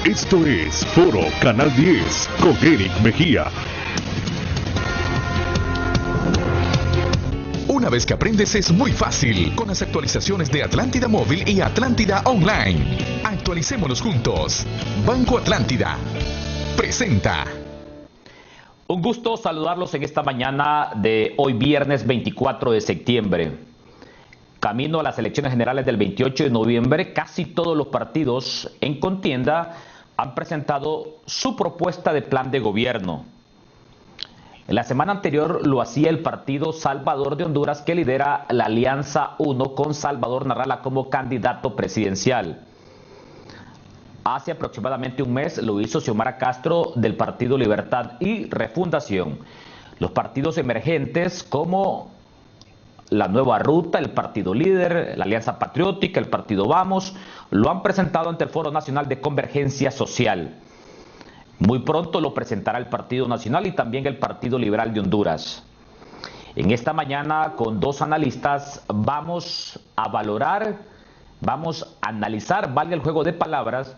Esto es Foro Canal 10 con Eric Mejía. Una vez que aprendes es muy fácil con las actualizaciones de Atlántida Móvil y Atlántida Online. Actualicémonos juntos. Banco Atlántida presenta. Un gusto saludarlos en esta mañana de hoy viernes 24 de septiembre. Camino a las elecciones generales del 28 de noviembre, casi todos los partidos en contienda han presentado su propuesta de plan de gobierno. La semana anterior lo hacía el partido Salvador de Honduras, que lidera la Alianza 1 con Salvador Narrala como candidato presidencial. Hace aproximadamente un mes lo hizo Xiomara Castro del Partido Libertad y Refundación. Los partidos emergentes como la Nueva Ruta, el Partido Líder, la Alianza Patriótica, el Partido Vamos, lo han presentado ante el Foro Nacional de Convergencia Social. Muy pronto lo presentará el Partido Nacional y también el Partido Liberal de Honduras. En esta mañana, con dos analistas, vamos a valorar, vamos a analizar, valga el juego de palabras,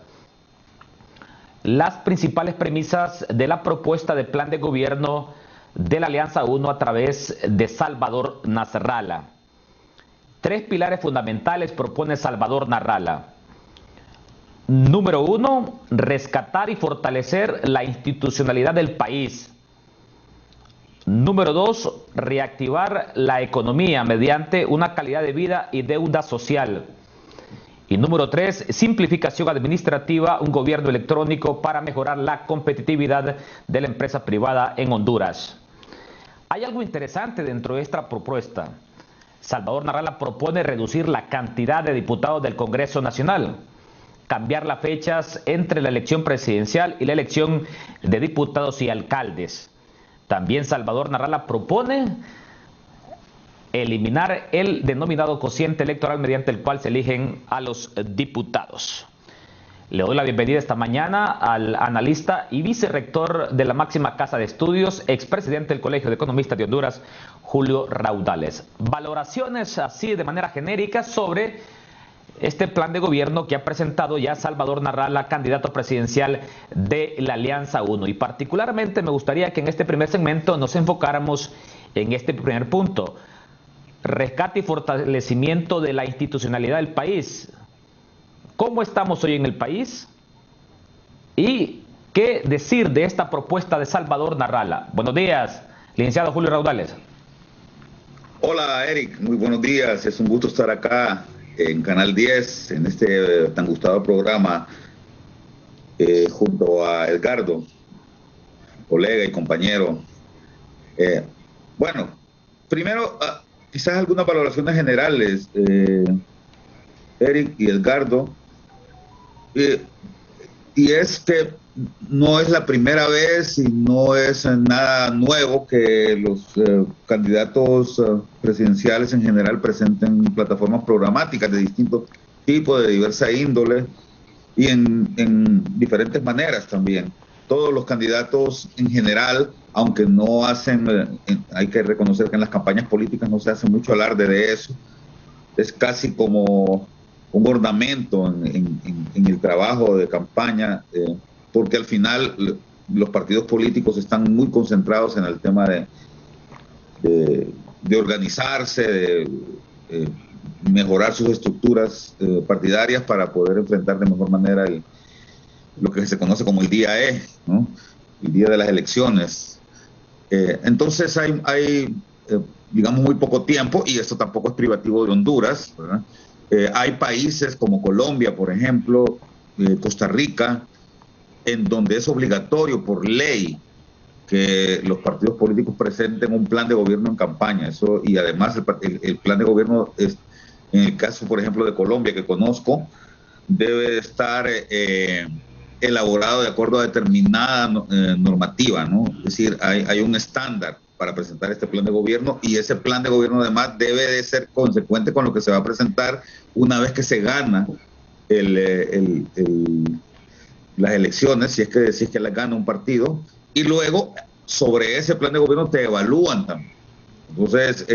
las principales premisas de la propuesta de plan de gobierno de la Alianza 1 a través de Salvador Narrala. Tres pilares fundamentales propone Salvador Narrala. Número 1, rescatar y fortalecer la institucionalidad del país. Número 2, reactivar la economía mediante una calidad de vida y deuda social. Y número 3, simplificación administrativa, un gobierno electrónico para mejorar la competitividad de la empresa privada en Honduras. Hay algo interesante dentro de esta propuesta. Salvador Narrala propone reducir la cantidad de diputados del Congreso Nacional, cambiar las fechas entre la elección presidencial y la elección de diputados y alcaldes. También Salvador Narrala propone eliminar el denominado cociente electoral mediante el cual se eligen a los diputados. Le doy la bienvenida esta mañana al analista y vicerrector de la máxima casa de estudios, expresidente del Colegio de Economistas de Honduras, Julio Raudales. Valoraciones así de manera genérica sobre este plan de gobierno que ha presentado ya Salvador Narrala, candidato presidencial de la Alianza 1. Y particularmente me gustaría que en este primer segmento nos enfocáramos en este primer punto. Rescate y fortalecimiento de la institucionalidad del país. ¿Cómo estamos hoy en el país? ¿Y qué decir de esta propuesta de Salvador Narrala? Buenos días, licenciado Julio Raudales. Hola, Eric, muy buenos días. Es un gusto estar acá en Canal 10, en este tan gustado programa, junto a Edgardo, colega y compañero. Bueno, primero, quizás algunas valoraciones generales, Eric y Edgardo. Y es que no es la primera vez y no es nada nuevo que los candidatos presidenciales en general presenten plataformas programáticas de distintos tipos, de diversa índole y en diferentes maneras también. Todos los candidatos en general, aunque no hacen, hay que reconocer que en las campañas políticas no se hace mucho alarde de eso, es casi como un ornamento en el trabajo de campaña, porque al final los partidos políticos están muy concentrados en el tema de organizarse, de mejorar sus estructuras partidarias para poder enfrentar de mejor manera lo que se conoce como el día E, ¿no? El día de las elecciones. Entonces hay digamos, muy poco tiempo, y esto tampoco es privativo de Honduras, ¿verdad? Hay países como Colombia, por ejemplo, Costa Rica, en donde es obligatorio por ley que los partidos políticos presenten un plan de gobierno en campaña. Eso, y además el plan de gobierno, en el caso, por ejemplo, de Colombia, que conozco, debe estar elaborado de acuerdo a determinada normativa, ¿no? Es decir, hay un estándar para presentar este plan de gobierno, y ese plan de gobierno además debe de ser consecuente con lo que se va a presentar una vez que se gana las elecciones, si es que las gana un partido, y luego sobre ese plan de gobierno te evalúan también. Entonces,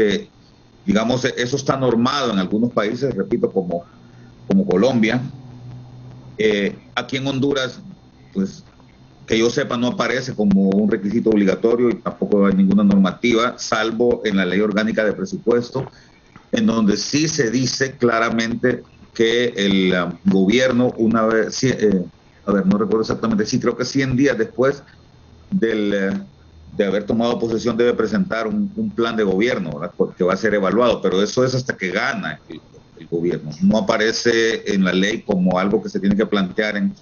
digamos, eso está normado en algunos países, repito, como Colombia. Aquí en Honduras pues que yo sepa no aparece como un requisito obligatorio y tampoco hay ninguna normativa, salvo en la ley orgánica de presupuesto, en donde sí se dice claramente que el gobierno, una vez, no recuerdo exactamente, sí creo que 100 días después de haber tomado posesión debe presentar un plan de gobierno, ¿verdad? Que va a ser evaluado, pero eso es hasta que gana el gobierno. No aparece en la ley como algo que se tiene que plantear en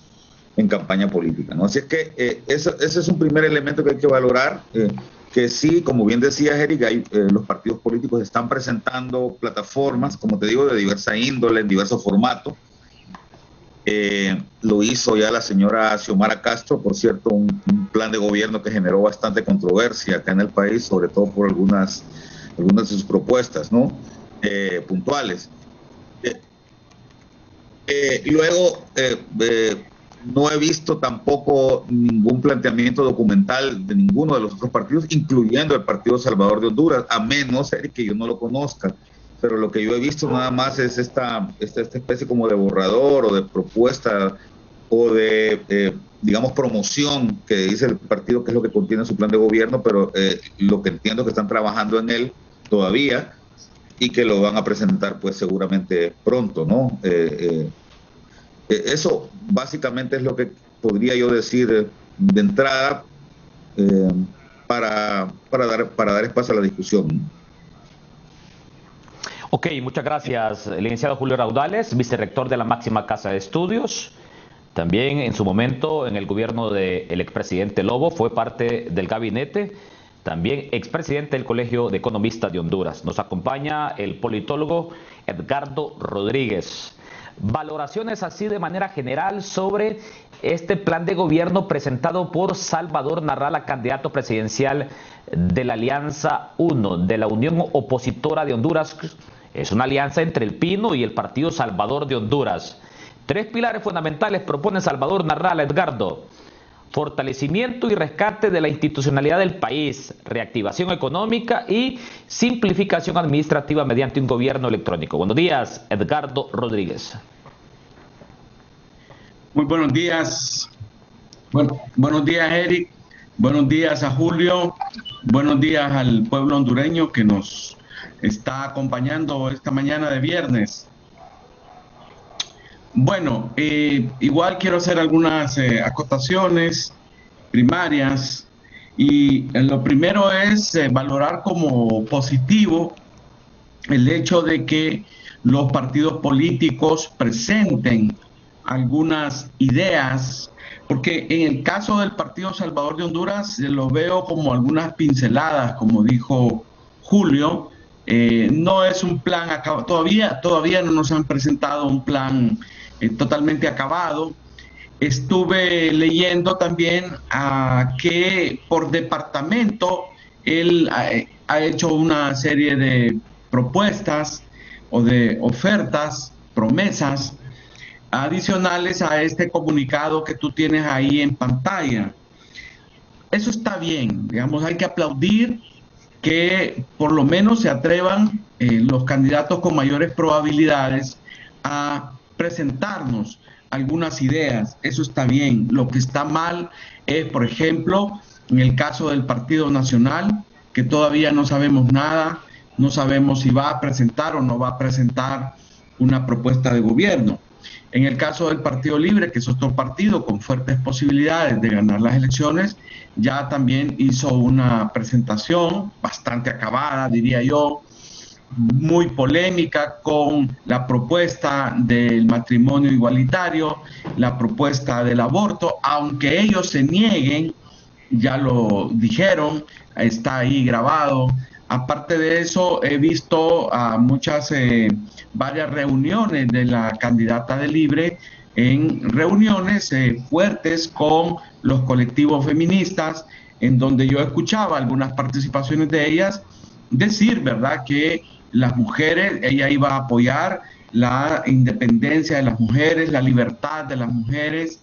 campaña política, ¿no? Así es que ese es un primer elemento que hay que valorar, que sí, como bien decía Eric, los partidos políticos están presentando plataformas, como te digo, de diversa índole, en diversos formatos. Lo hizo ya la señora Xiomara Castro, por cierto, un plan de gobierno que generó bastante controversia acá en el país, sobre todo por algunas de sus propuestas, ¿no? Puntuales. Luego, no he visto tampoco ningún planteamiento documental de ninguno de los otros partidos, incluyendo el Partido Salvador de Honduras, a menos, Eric, que yo no lo conozca. Pero lo que yo he visto nada más es esta especie como de borrador o de propuesta o de, digamos, promoción que dice el partido que es lo que contiene su plan de gobierno, pero lo que entiendo que están trabajando en él todavía y que lo van a presentar pues seguramente pronto, ¿no? Eso básicamente es lo que podría yo decir de entrada para dar espacio a la discusión. Ok, muchas gracias, licenciado Julio Raudales, vicerrector de la máxima casa de estudios. También en su momento en el gobierno del expresidente Lobo fue parte del gabinete, también expresidente del Colegio de Economistas de Honduras. Nos acompaña el politólogo Edgardo Rodríguez. Valoraciones así de manera general sobre este plan de gobierno presentado por Salvador Narrala, candidato presidencial de la Alianza 1, de la Unión Opositora de Honduras. Es una alianza entre el Pino y el Partido Salvador de Honduras. 3 pilares fundamentales propone Salvador Narrala, Edgardo: fortalecimiento y rescate de la institucionalidad del país, reactivación económica y simplificación administrativa mediante un gobierno electrónico. Buenos días, Edgardo Rodríguez. Muy buenos días. Buenos días, Eric. Buenos días a Julio. Buenos días al pueblo hondureño que nos está acompañando esta mañana de viernes. Bueno, igual quiero hacer algunas acotaciones primarias, y lo primero es valorar como positivo el hecho de que los partidos políticos presenten algunas ideas, porque en el caso del Partido Salvador de Honduras lo veo como algunas pinceladas, como dijo Julio. No es un plan acabado, todavía no nos han presentado un plan totalmente acabado. Estuve leyendo también que por departamento él ha hecho una serie de propuestas o de ofertas, promesas adicionales a este comunicado que tú tienes ahí en pantalla. Eso está bien, digamos, hay que aplaudir que por lo menos se atrevan los candidatos con mayores probabilidades a presentarnos algunas ideas. Eso está bien. Lo que está mal es, por ejemplo, en el caso del Partido Nacional, que todavía no sabemos nada, no sabemos si va a presentar o no va a presentar una propuesta de gobierno. En el caso del Partido Libre, que es otro partido con fuertes posibilidades de ganar las elecciones, ya también hizo una presentación bastante acabada, diría yo, muy polémica, con la propuesta del matrimonio igualitario, la propuesta del aborto, aunque ellos se nieguen, ya lo dijeron, está ahí grabado. Aparte de eso, he visto a varias reuniones de la candidata de Libre, en reuniones fuertes con los colectivos feministas, en donde yo escuchaba algunas participaciones de ellas decir, ¿verdad?, que las mujeres, ella iba a apoyar la independencia de las mujeres, la libertad de las mujeres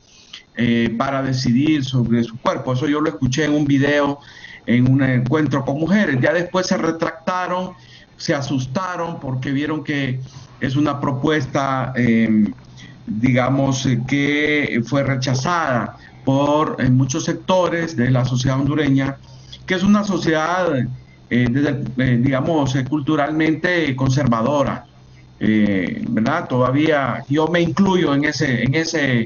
para decidir sobre su cuerpo. Eso yo lo escuché en un video, en un encuentro con mujeres. Ya después se retractaron, se asustaron porque vieron que es una propuesta, digamos, que fue rechazada por muchos sectores de la sociedad hondureña, que es una sociedad, digamos, culturalmente conservadora, ¿verdad? Todavía yo me incluyo en ese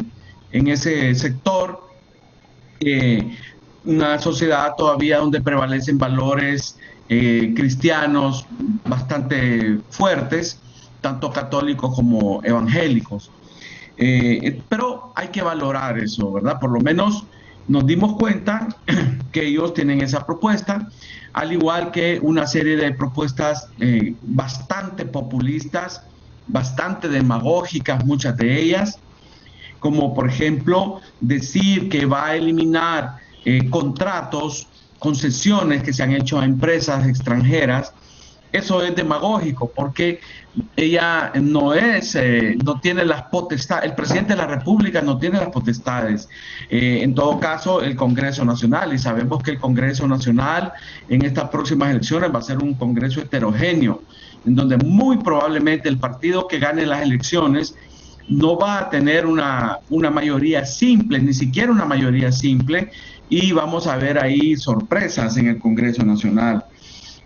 sector, una sociedad todavía donde prevalecen valores cristianos bastante fuertes, tanto católicos como evangélicos. Pero hay que valorar eso, ¿verdad? Por lo menos nos dimos cuenta que ellos tienen esa propuesta, al igual que una serie de propuestas bastante populistas, bastante demagógicas, muchas de ellas, como por ejemplo decir que va a eliminar contratos, concesiones que se han hecho a empresas extranjeras. Eso es demagógico porque ella no tiene las potestades, el presidente de la República no tiene las potestades. En todo caso, el Congreso Nacional, y sabemos que el Congreso Nacional en estas próximas elecciones va a ser un Congreso heterogéneo, en donde muy probablemente el partido que gane las elecciones no va a tener una mayoría simple, ni siquiera una mayoría simple, y vamos a ver ahí sorpresas en el Congreso Nacional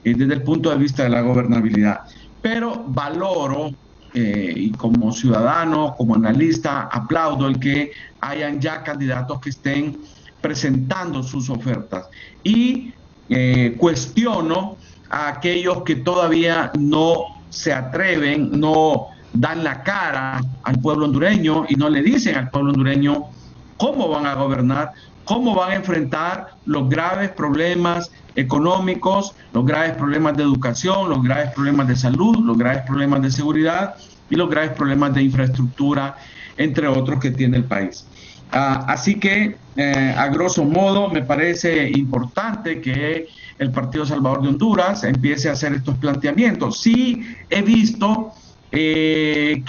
desde el punto de vista de la gobernabilidad. Pero valoro, y como ciudadano, como analista, aplaudo el que hayan ya candidatos que estén presentando sus ofertas. Y cuestiono a aquellos que todavía no se atreven, no dan la cara al pueblo hondureño y no le dicen al pueblo hondureño cómo van a gobernar, cómo van a enfrentar los graves problemas económicos, los graves problemas de educación, los graves problemas de salud, los graves problemas de seguridad y los graves problemas de infraestructura, entre otros que tiene el país. Así que, a grosso modo, me parece importante que el Partido Salvador de Honduras empiece a hacer estos planteamientos. Sí he visto que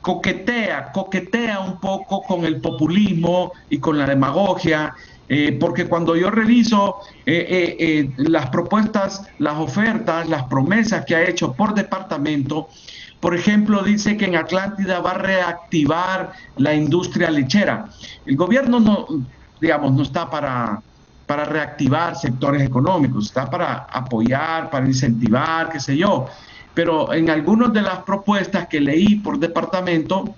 coquetea un poco con el populismo y con la demagogia, porque cuando yo reviso las propuestas, las ofertas, las promesas que ha hecho por departamento, por ejemplo, dice que en Atlántida va a reactivar la industria lechera. El gobierno no está para reactivar sectores económicos, está para apoyar, para incentivar, qué sé yo. Pero en algunas de las propuestas que leí por departamento,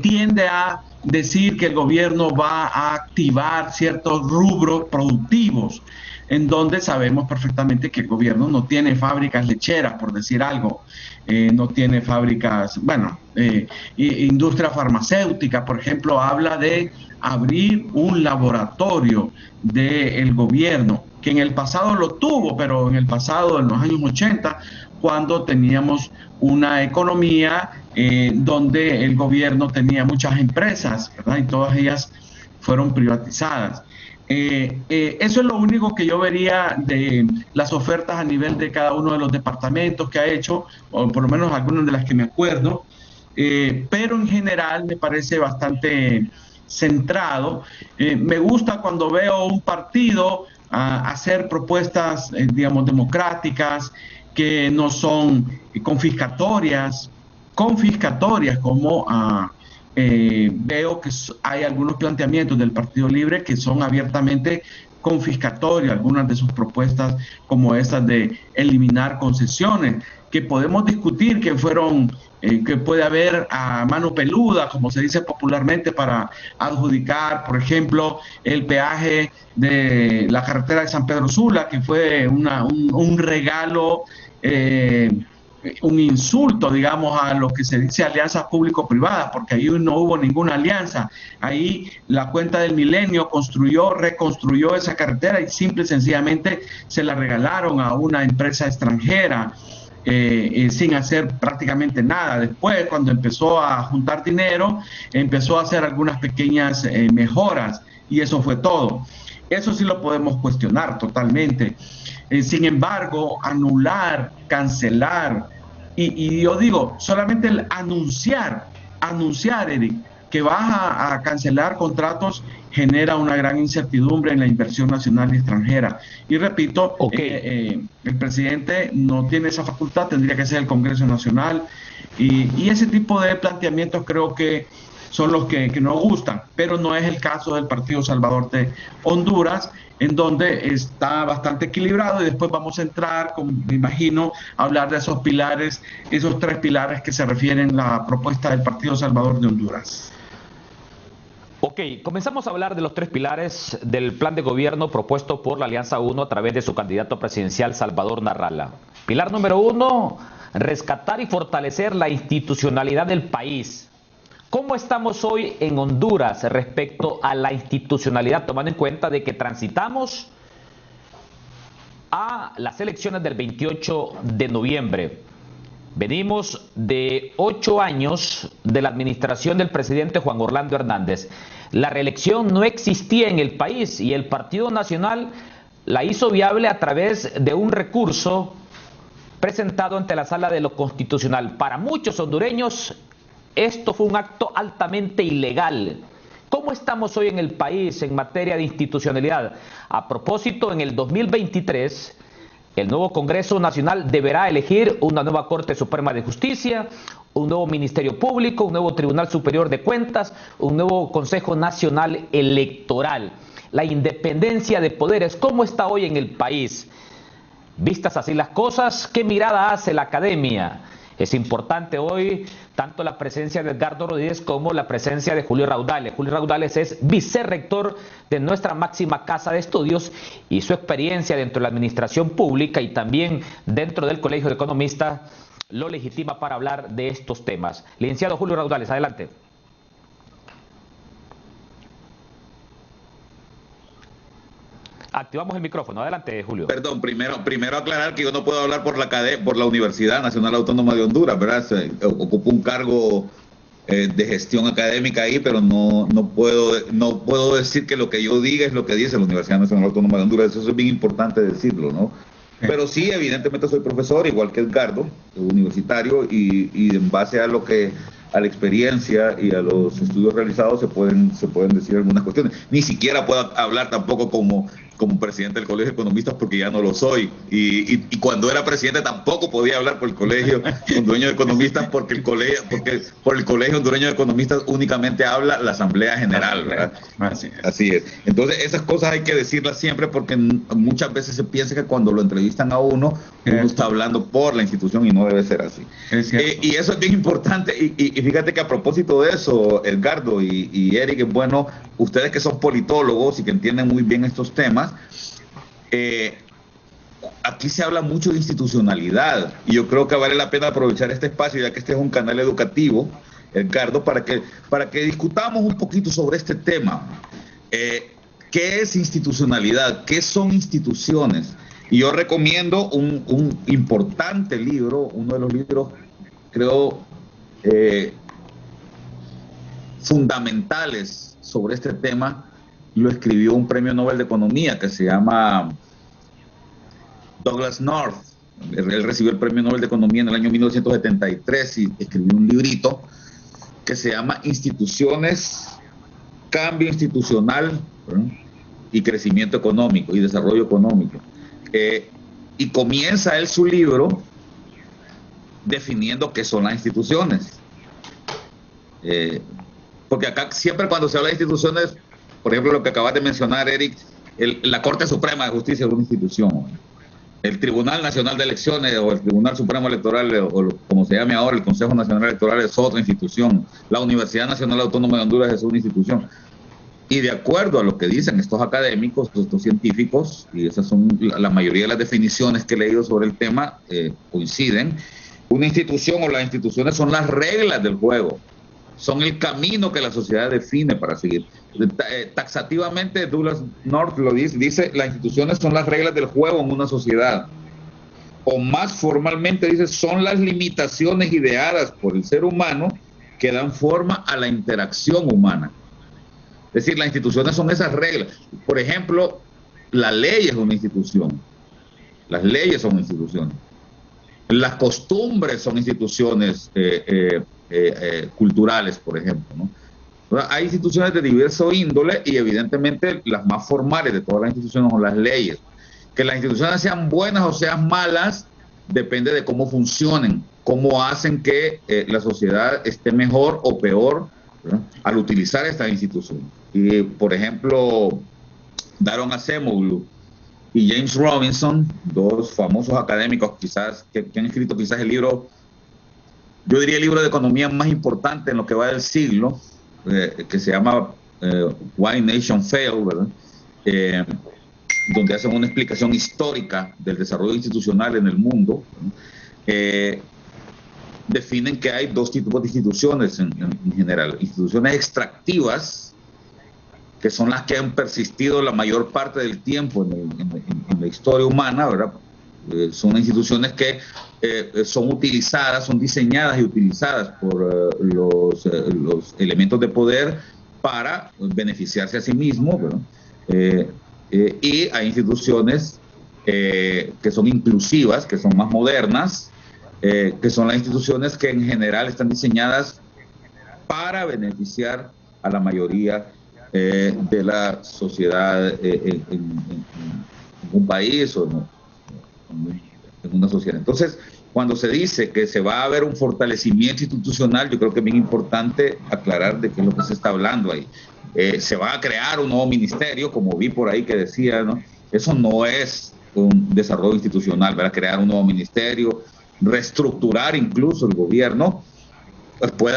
tiende a decir que el gobierno va a activar ciertos rubros productivos, en donde sabemos perfectamente que el gobierno no tiene fábricas lecheras, por decir algo, no tiene fábricas, industria farmacéutica, por ejemplo, habla de abrir un laboratorio del gobierno, que en el pasado lo tuvo, pero en el pasado, en los años 80, cuando teníamos una economía donde el gobierno tenía muchas empresas, ¿verdad? Y todas ellas fueron privatizadas. Eso es lo único que yo vería de las ofertas a nivel de cada uno de los departamentos que ha hecho, o por lo menos algunas de las que me acuerdo, pero en general me parece bastante centrado. Me gusta cuando veo un partido hacer propuestas, democráticas, que no son confiscatorias, como veo que hay algunos planteamientos del Partido Libre que son abiertamente confiscatorios, algunas de sus propuestas como esas de eliminar concesiones, que podemos discutir que puede haber a mano peluda, como se dice popularmente, para adjudicar, por ejemplo, el peaje de la carretera de San Pedro Sula, que fue un regalo, un insulto, digamos, a lo que se dice alianzas público-privadas, porque ahí no hubo ninguna alianza. Ahí la cuenta del Milenio reconstruyó esa carretera y simple y sencillamente se la regalaron a una empresa extranjera, sin hacer prácticamente nada. Después, cuando empezó a juntar dinero, empezó a hacer algunas pequeñas mejoras, y eso fue todo. Eso sí lo podemos cuestionar totalmente. Sin embargo, anular, cancelar, y yo digo, solamente el anunciar, Eric, que vas a cancelar contratos, genera una gran incertidumbre en la inversión nacional y extranjera. Y repito, el presidente no tiene esa facultad, tendría que ser el Congreso Nacional, y ese tipo de planteamientos creo que son los que nos gustan, pero no es el caso del Partido Salvador de Honduras, en donde está bastante equilibrado, y después vamos a entrar, me imagino, a hablar de esos pilares, esos 3 pilares que se refieren a la propuesta del Partido Salvador de Honduras. Ok, comenzamos a hablar de los 3 pilares del plan de gobierno propuesto por la Alianza 1 a través de su candidato presidencial Salvador Narrala. Pilar número 1, rescatar y fortalecer la institucionalidad del país. ¿Cómo estamos hoy en Honduras respecto a la institucionalidad, tomando en cuenta de que transitamos a las elecciones del 28 de noviembre? Venimos de 8 años de la administración del presidente Juan Orlando Hernández. La reelección no existía en el país y el Partido Nacional la hizo viable a través de un recurso presentado ante la Sala de lo Constitucional. Para muchos hondureños, esto fue un acto altamente ilegal. ¿Cómo estamos hoy en el país en materia de institucionalidad? A propósito, en el 2023, el nuevo Congreso Nacional deberá elegir una nueva Corte Suprema de Justicia, un nuevo Ministerio Público, un nuevo Tribunal Superior de Cuentas, un nuevo Consejo Nacional Electoral. La independencia de poderes, ¿cómo está hoy en el país? Vistas así las cosas, ¿qué mirada hace la academia? Es importante hoy tanto la presencia de Edgardo Rodríguez como la presencia de Julio Raudales. Julio Raudales es vicerrector de nuestra máxima casa de estudios y su experiencia dentro de la administración pública y también dentro del Colegio de Economistas lo legitima para hablar de estos temas. Licenciado Julio Raudales, adelante. Activamos el micrófono. Adelante, Julio. Perdón, primero aclarar que yo no puedo hablar por la Universidad Nacional Autónoma de Honduras, ¿verdad? Ocupo un cargo de gestión académica ahí, pero no puedo decir que lo que yo diga es lo que dice la Universidad Nacional Autónoma de Honduras. Eso es bien importante decirlo, ¿no? Pero sí, evidentemente soy profesor, igual que Edgardo, universitario, y en base a la experiencia y a los estudios realizados se pueden decir algunas cuestiones. Ni siquiera puedo hablar tampoco como presidente del Colegio de Economistas porque ya no lo soy. Y cuando era presidente tampoco podía hablar por el Colegio Hondureño de Economistas porque por el Colegio Hondureño de Economistas únicamente habla la Asamblea General, ¿verdad? Así es. Entonces esas cosas hay que decirlas siempre porque muchas veces se piensa que cuando lo entrevistan a uno está hablando por la institución y no debe ser así. Y eso es bien importante. Y fíjate que a propósito de eso, Edgardo y Eric, es bueno, ustedes que son politólogos y que entienden muy bien estos temas, aquí se habla mucho de institucionalidad y yo creo que vale la pena aprovechar este espacio, ya que este es un canal educativo, Edgardo, para que discutamos un poquito sobre este tema. ¿Qué es institucionalidad? ¿Qué son instituciones? Y yo recomiendo un importante libro, uno de los libros, creo, fundamentales sobre este tema. Lo escribió un premio Nobel de Economía que se llama Douglas North. Él recibió el premio Nobel de Economía en el año 1973 y escribió un librito que se llama Instituciones, Cambio Institucional, ¿verdad? Y Crecimiento Económico y Desarrollo Económico. Y comienza él su libro definiendo qué son las instituciones. Porque acá siempre cuando se habla de instituciones, por ejemplo, lo que acabas de mencionar, Eric, la Corte Suprema de Justicia es una institución. El Tribunal Nacional de Elecciones o el Tribunal Supremo Electoral, o como se llame ahora, el Consejo Nacional Electoral es otra institución. La Universidad Nacional Autónoma de Honduras es una institución. Y de acuerdo a lo que dicen estos académicos, estos científicos, y esas son la mayoría de las definiciones que he leído sobre el tema, coinciden, una institución o las instituciones son las reglas del juego. Son el camino que la sociedad define para seguir. Taxativamente, Douglas North lo dice, las instituciones son las reglas del juego en una sociedad. O más formalmente dice, son las limitaciones ideadas por el ser humano que dan forma a la interacción humana. Es decir, las instituciones son esas reglas. Por ejemplo, la ley es una institución. Las leyes son instituciones. Las costumbres son instituciones culturales, por ejemplo, ¿no? Hay instituciones de diverso índole y evidentemente las más formales de todas las instituciones son las leyes. Que las instituciones sean buenas o sean malas depende de cómo funcionen, cómo hacen que la sociedad esté mejor o peor ¿verdad?, al utilizar esta institución. Y, por ejemplo, Daron Acemoglu y James Robinson, dos famosos académicos quizás que han escrito quizás el libro, yo diría el libro de economía más importante en lo que va del siglo, que se llama Why Nation Failed, ¿verdad?, donde hacen una explicación histórica del desarrollo institucional en el mundo. Definen que hay dos tipos de instituciones en general: instituciones extractivas, que son las que han persistido la mayor parte del tiempo en la historia humana, ¿verdad? Son instituciones que son utilizadas, son diseñadas y utilizadas por los elementos de poder para beneficiarse a sí mismos, ¿verdad? Y hay instituciones que son inclusivas, que son más modernas, que son las instituciones que en general están diseñadas para beneficiar a la mayoría de la sociedad en un país o en una sociedad. Entonces, cuando se dice que se va a haber un fortalecimiento institucional, yo creo que es bien importante aclarar de qué es lo que se está hablando ahí. Se va a crear un nuevo ministerio, como vi por ahí que decía, ¿no? Eso no es un desarrollo institucional, ¿verdad? Crear un nuevo ministerio, reestructurar incluso el gobierno, pues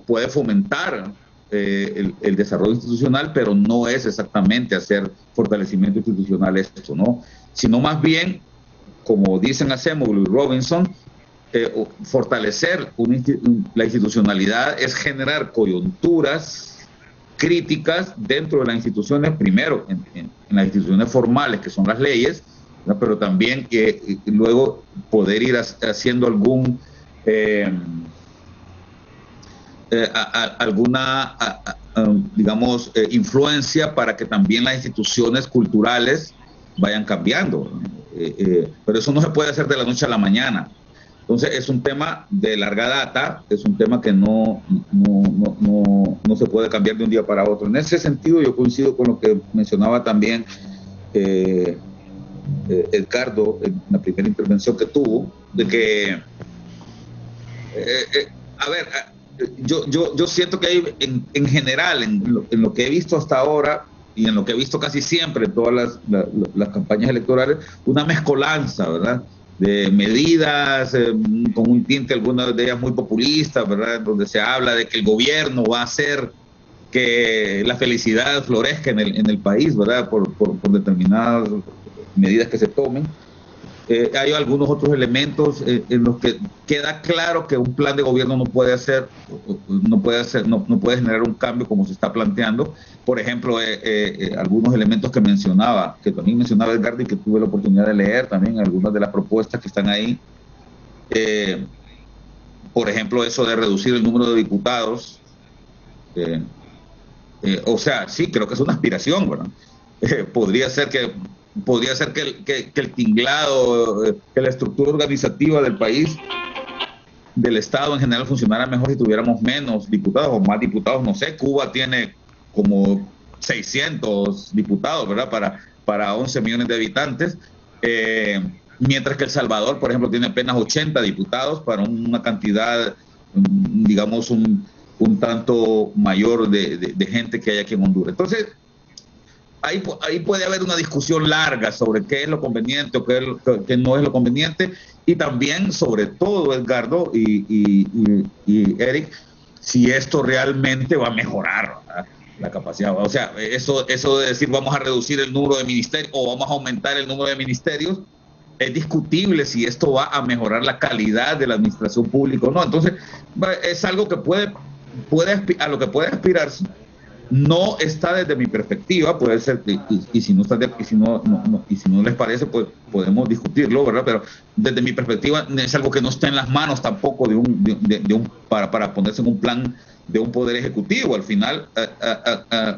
puede fomentar el desarrollo institucional, pero no es exactamente hacer fortalecimiento institucional esto, ¿no? Sino más bien, como dicen Acemoglu y Robinson, fortalecer la institucionalidad es generar coyunturas críticas dentro de las instituciones, primero en las instituciones formales, que son las leyes, ¿no?, pero también luego poder ir haciendo alguna digamos, influencia para que también las instituciones culturales vayan cambiando, pero eso no se puede hacer de la noche a la mañana. Entonces es un tema de larga data, es un tema que no se puede cambiar de un día para otro. En ese sentido yo coincido con lo que mencionaba también Edgardo en la primera intervención que tuvo, de que a ver, yo siento que hay en general, en lo que he visto hasta ahora y en lo que he visto casi siempre en todas las campañas electorales, una mezcolanza, ¿verdad?, de medidas con un tinte, algunas de ellas muy populistas, ¿verdad?, donde se habla de que el gobierno va a hacer que la felicidad florezca en el país, ¿verdad?, por determinadas medidas que se tomen. Hay algunos otros elementos en los que queda claro que un plan de gobierno no puede generar un cambio como se está planteando. Por ejemplo, algunos elementos que también mencionaba Edgardo y que tuve la oportunidad de leer también, algunas de las propuestas que están ahí. Por ejemplo, eso de reducir el número de diputados. O sea, sí, creo que es una aspiración, ¿verdad? Podría ser que el tinglado, que la estructura organizativa del país, del Estado en general, funcionara mejor si tuviéramos menos diputados o más diputados. No sé, Cuba tiene como 600 diputados, ¿verdad?, para 11 millones de habitantes, mientras que El Salvador, por ejemplo, tiene apenas 80 diputados para una cantidad, digamos, un tanto mayor de gente que hay aquí en Honduras. Entonces, ahí puede haber una discusión larga sobre qué es lo conveniente o qué no es lo conveniente, y también, sobre todo, Edgardo y Eric, si esto realmente va a mejorar, ¿verdad?, la capacidad. O sea, eso de decir vamos a reducir el número de ministerios o vamos a aumentar el número de ministerios, es discutible si esto va a mejorar la calidad de la administración pública o no. Entonces, es algo que a lo que puede aspirarse. No está desde mi perspectiva, puede ser, y si no les parece, pues podemos discutirlo, ¿verdad? Pero desde mi perspectiva es algo que no está en las manos tampoco para ponerse en un plan de un poder ejecutivo. Al final,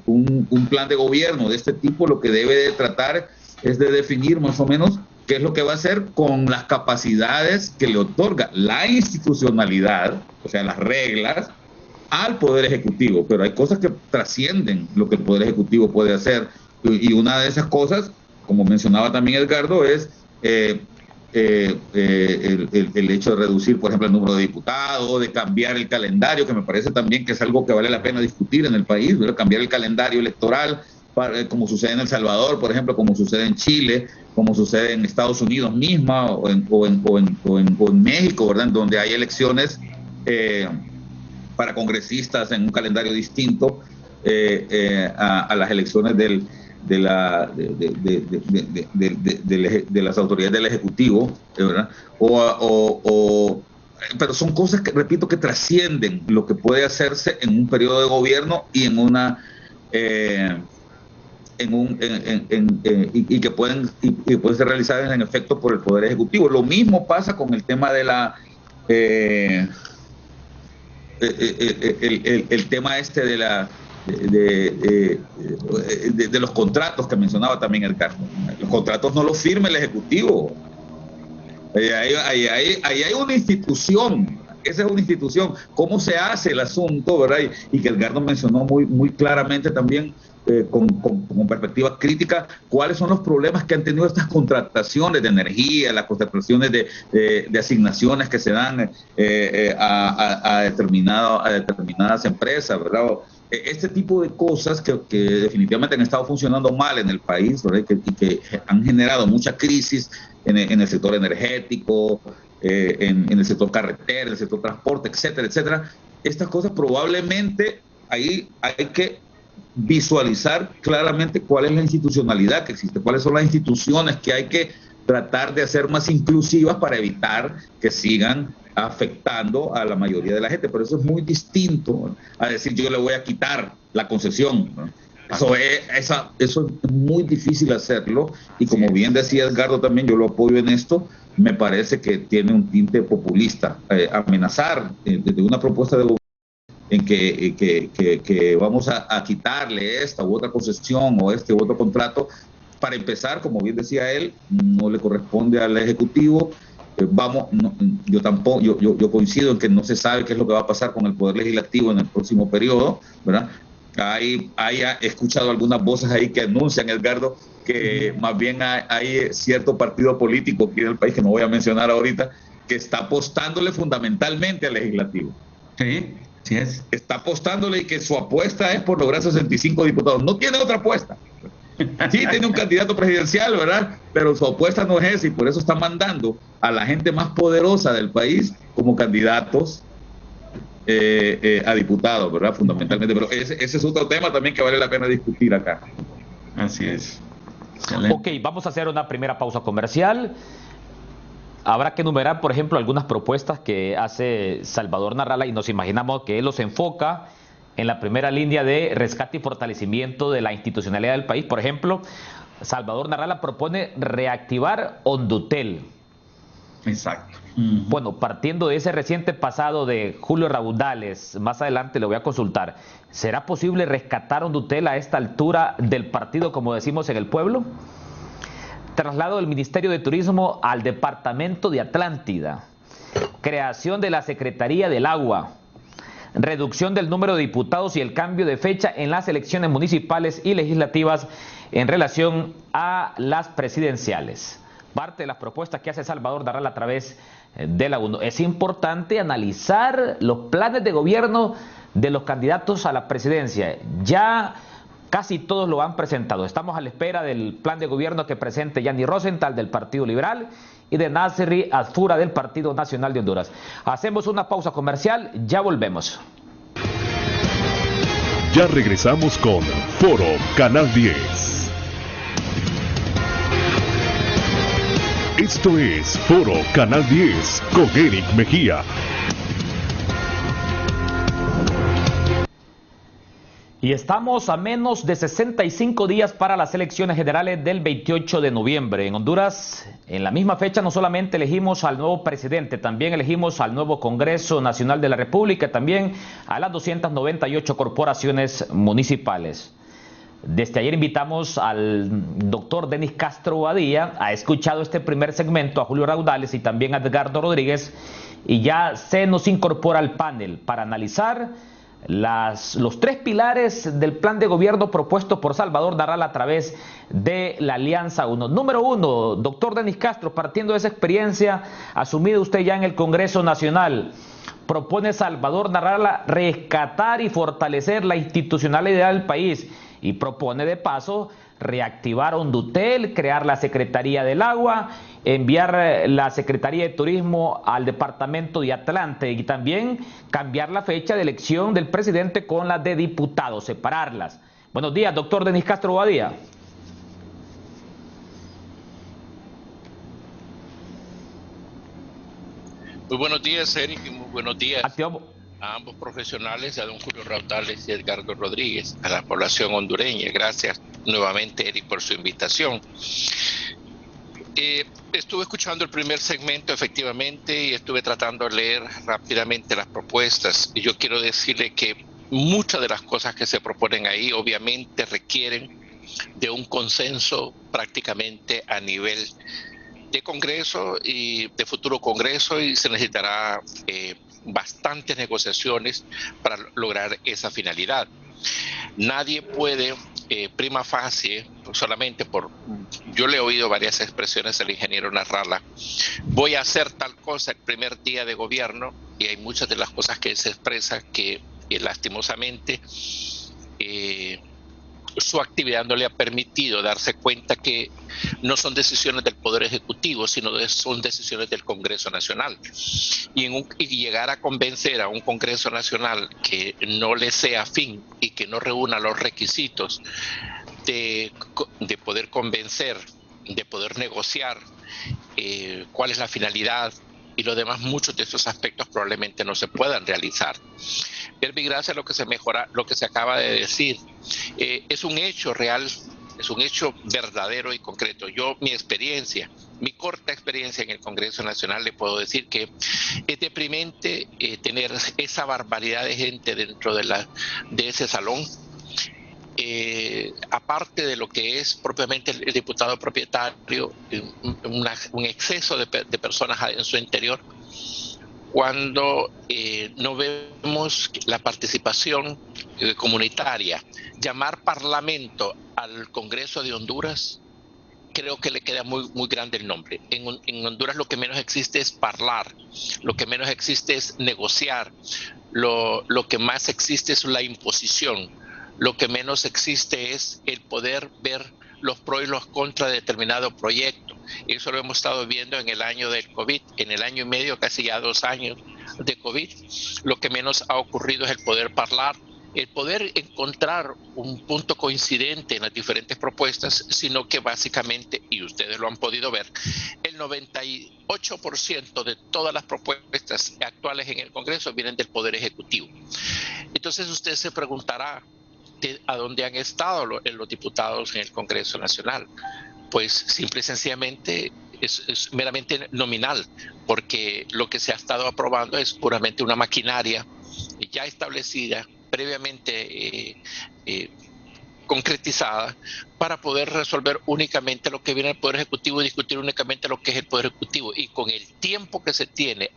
un plan de gobierno de este tipo lo que debe de tratar es de definir más o menos qué es lo que va a hacer con las capacidades que le otorga la institucionalidad, o sea, las reglas, al Poder Ejecutivo. Pero hay cosas que trascienden lo que el Poder Ejecutivo puede hacer, y una de esas cosas, como mencionaba también Edgardo, es el hecho de reducir, por ejemplo, el número de diputados, de cambiar el calendario, que me parece también que es algo que vale la pena discutir en el país, ¿verdad? Cambiar el calendario electoral, como sucede en El Salvador, por ejemplo, como sucede en Chile, como sucede en Estados Unidos misma o en México, ¿verdad? Donde hay elecciones para congresistas en un calendario distinto a las elecciones de las autoridades del Ejecutivo, ¿verdad? Pero son cosas que, repito, que trascienden lo que puede hacerse en un periodo de gobierno y en una y que pueden ser realizadas en efecto por el Poder Ejecutivo. Lo mismo pasa con el tema de el tema este de los contratos que mencionaba también Edgar. Los contratos no los firma el Ejecutivo. Ahí hay una institución. Esa es una institución. ¿Cómo se hace el asunto, verdad? Y que Edgardo mencionó muy claramente también, con perspectiva crítica, cuáles son los problemas que han tenido estas contrataciones de energía, las contrataciones de asignaciones que se dan a determinadas empresas, ¿verdad? Este tipo de cosas que definitivamente han estado funcionando mal en el país, ¿verdad? Y que han generado mucha crisis en el sector energético, en el sector carretera, en el sector transporte, etcétera, etcétera. Estas cosas probablemente ahí hay que visualizar claramente cuál es la institucionalidad que existe, cuáles son las instituciones que hay que tratar de hacer más inclusivas para evitar que sigan afectando a la mayoría de la gente. Pero eso es muy distinto a decir yo le voy a quitar la concesión, ¿no? Eso es muy difícil hacerlo, y como bien decía Edgardo también, yo lo apoyo en esto. Me parece que tiene un tinte populista, amenazar desde una propuesta de gobierno en que vamos a quitarle esta u otra concesión o este u otro contrato. Para empezar, como bien decía él, no le corresponde al Ejecutivo. Yo coincido en que no se sabe qué es lo que va a pasar con el Poder Legislativo en el próximo periodo, ¿verdad? He escuchado algunas voces ahí que anuncian, Edgardo, que más bien hay cierto partido político aquí en el país, que no voy a mencionar ahorita, que está apostándole fundamentalmente al Legislativo. Sí, sí es. Está apostándole, y que su apuesta es por lograr 65 diputados. No tiene otra apuesta. Sí, tiene un candidato presidencial, ¿verdad? Pero su apuesta no es esa, y por eso está mandando a la gente más poderosa del país como candidatos a diputados, ¿verdad? Fundamentalmente. Pero ese es otro tema también que vale la pena discutir acá. Así es. Excelente. Ok, vamos a hacer una primera pausa comercial. Habrá que enumerar, por ejemplo, algunas propuestas que hace Salvador Narrala, y nos imaginamos que él los enfoca en la primera línea de rescate y fortalecimiento de la institucionalidad del país. Por ejemplo, Salvador Narrala propone reactivar Hondutel. Exacto. Bueno, partiendo de ese reciente pasado de Julio Raudales, más adelante le voy a consultar, ¿será posible rescatar Hondutel a esta altura del partido, como decimos en el pueblo? Traslado del Ministerio de Turismo al Departamento de Atlántida. Creación de la Secretaría del Agua. Reducción del número de diputados y el cambio de fecha en las elecciones municipales y legislativas en relación a las presidenciales. Parte de las propuestas que hace Salvador Narrala a través de la UNO. Es importante analizar los planes de gobierno de los candidatos a la presidencia. Ya casi todos lo han presentado. Estamos a la espera del plan de gobierno que presente Yanni Rosenthal del Partido Liberal y de Nasri Azfura del Partido Nacional de Honduras. Hacemos una pausa comercial, ya volvemos. Ya regresamos con Foro Canal 10. Esto es Foro Canal 10 con Eric Mejía. Y estamos a menos de 65 días para las elecciones generales del 28 de noviembre. En Honduras, en la misma fecha, no solamente elegimos al nuevo presidente, también elegimos al nuevo Congreso Nacional de la República, también a las 298 corporaciones municipales. Desde ayer invitamos al doctor Denis Castro Badía. Ha escuchado este primer segmento a Julio Raudales y también a Edgardo Rodríguez, y ya se nos incorpora al panel para analizar los tres pilares del plan de gobierno propuesto por Salvador Narrala a través de la Alianza 1. Número 1, doctor Denis Castro, partiendo de esa experiencia asumida usted ya en el Congreso Nacional, propone Salvador Narrala rescatar y fortalecer la institucionalidad del país y propone de paso reactivar Hondutel, crear la Secretaría del Agua, enviar la Secretaría de Turismo al departamento de Atlante y también cambiar la fecha de elección del presidente con la de diputados, separarlas. Buenos días, doctor Denis Castro Bobadilla. Muy buenos días, Eric, y muy buenos días a ambos profesionales, a don Julio Raudales y Edgardo Rodríguez, a la población hondureña. Gracias nuevamente, Eric, por su invitación. Estuve escuchando el primer segmento, efectivamente, y estuve tratando de leer rápidamente las propuestas. Y yo quiero decirle que muchas de las cosas que se proponen ahí, obviamente, requieren de un consenso prácticamente a nivel de Congreso y de futuro Congreso, y se necesitará bastantes negociaciones para lograr esa finalidad. Nadie puede prima facie, solamente por, yo le he oído varias expresiones al ingeniero Narrala, voy a hacer tal cosa el primer día de gobierno, y hay muchas de las cosas que se expresa que lastimosamente su actividad no le ha permitido darse cuenta que no son decisiones del Poder Ejecutivo, sino son decisiones del Congreso Nacional. Y llegar a convencer a un Congreso Nacional que no le sea afín y que no reúna los requisitos de poder convencer, de poder negociar cuál es la finalidad y lo demás, muchos de estos aspectos probablemente no se puedan realizar. Gracias a lo que se acaba de decir, es un hecho real, es un hecho verdadero y concreto. Mi experiencia, mi corta experiencia en el Congreso Nacional, le puedo decir que es deprimente tener esa barbaridad de gente dentro de ese salón. Aparte de lo que es propiamente el diputado propietario, un exceso de personas en su interior, cuando no vemos la participación comunitaria. Llamar parlamento al Congreso de Honduras, creo que le queda muy grande el nombre. En Honduras lo que menos existe es hablar, lo que menos existe es negociar, lo que más existe es la imposición, lo que menos existe es el poder ver los pros y los contras de determinado proyecto. Eso lo hemos estado viendo en el año del COVID, en el año y medio, casi ya 2 años de COVID. Lo que menos ha ocurrido es el poder hablar, el poder encontrar un punto coincidente en las diferentes propuestas, sino que básicamente, y ustedes lo han podido ver, el 98% de todas las propuestas actuales en el Congreso vienen del Poder Ejecutivo. Entonces usted se preguntará, ¿a dónde han estado los diputados en el Congreso Nacional? Pues simple y sencillamente es meramente nominal, porque lo que se ha estado aprobando es puramente una maquinaria ya establecida, previamente concretizada, para poder resolver únicamente lo que viene del Poder Ejecutivo y discutir únicamente lo que es el Poder Ejecutivo. Y con el tiempo que se tiene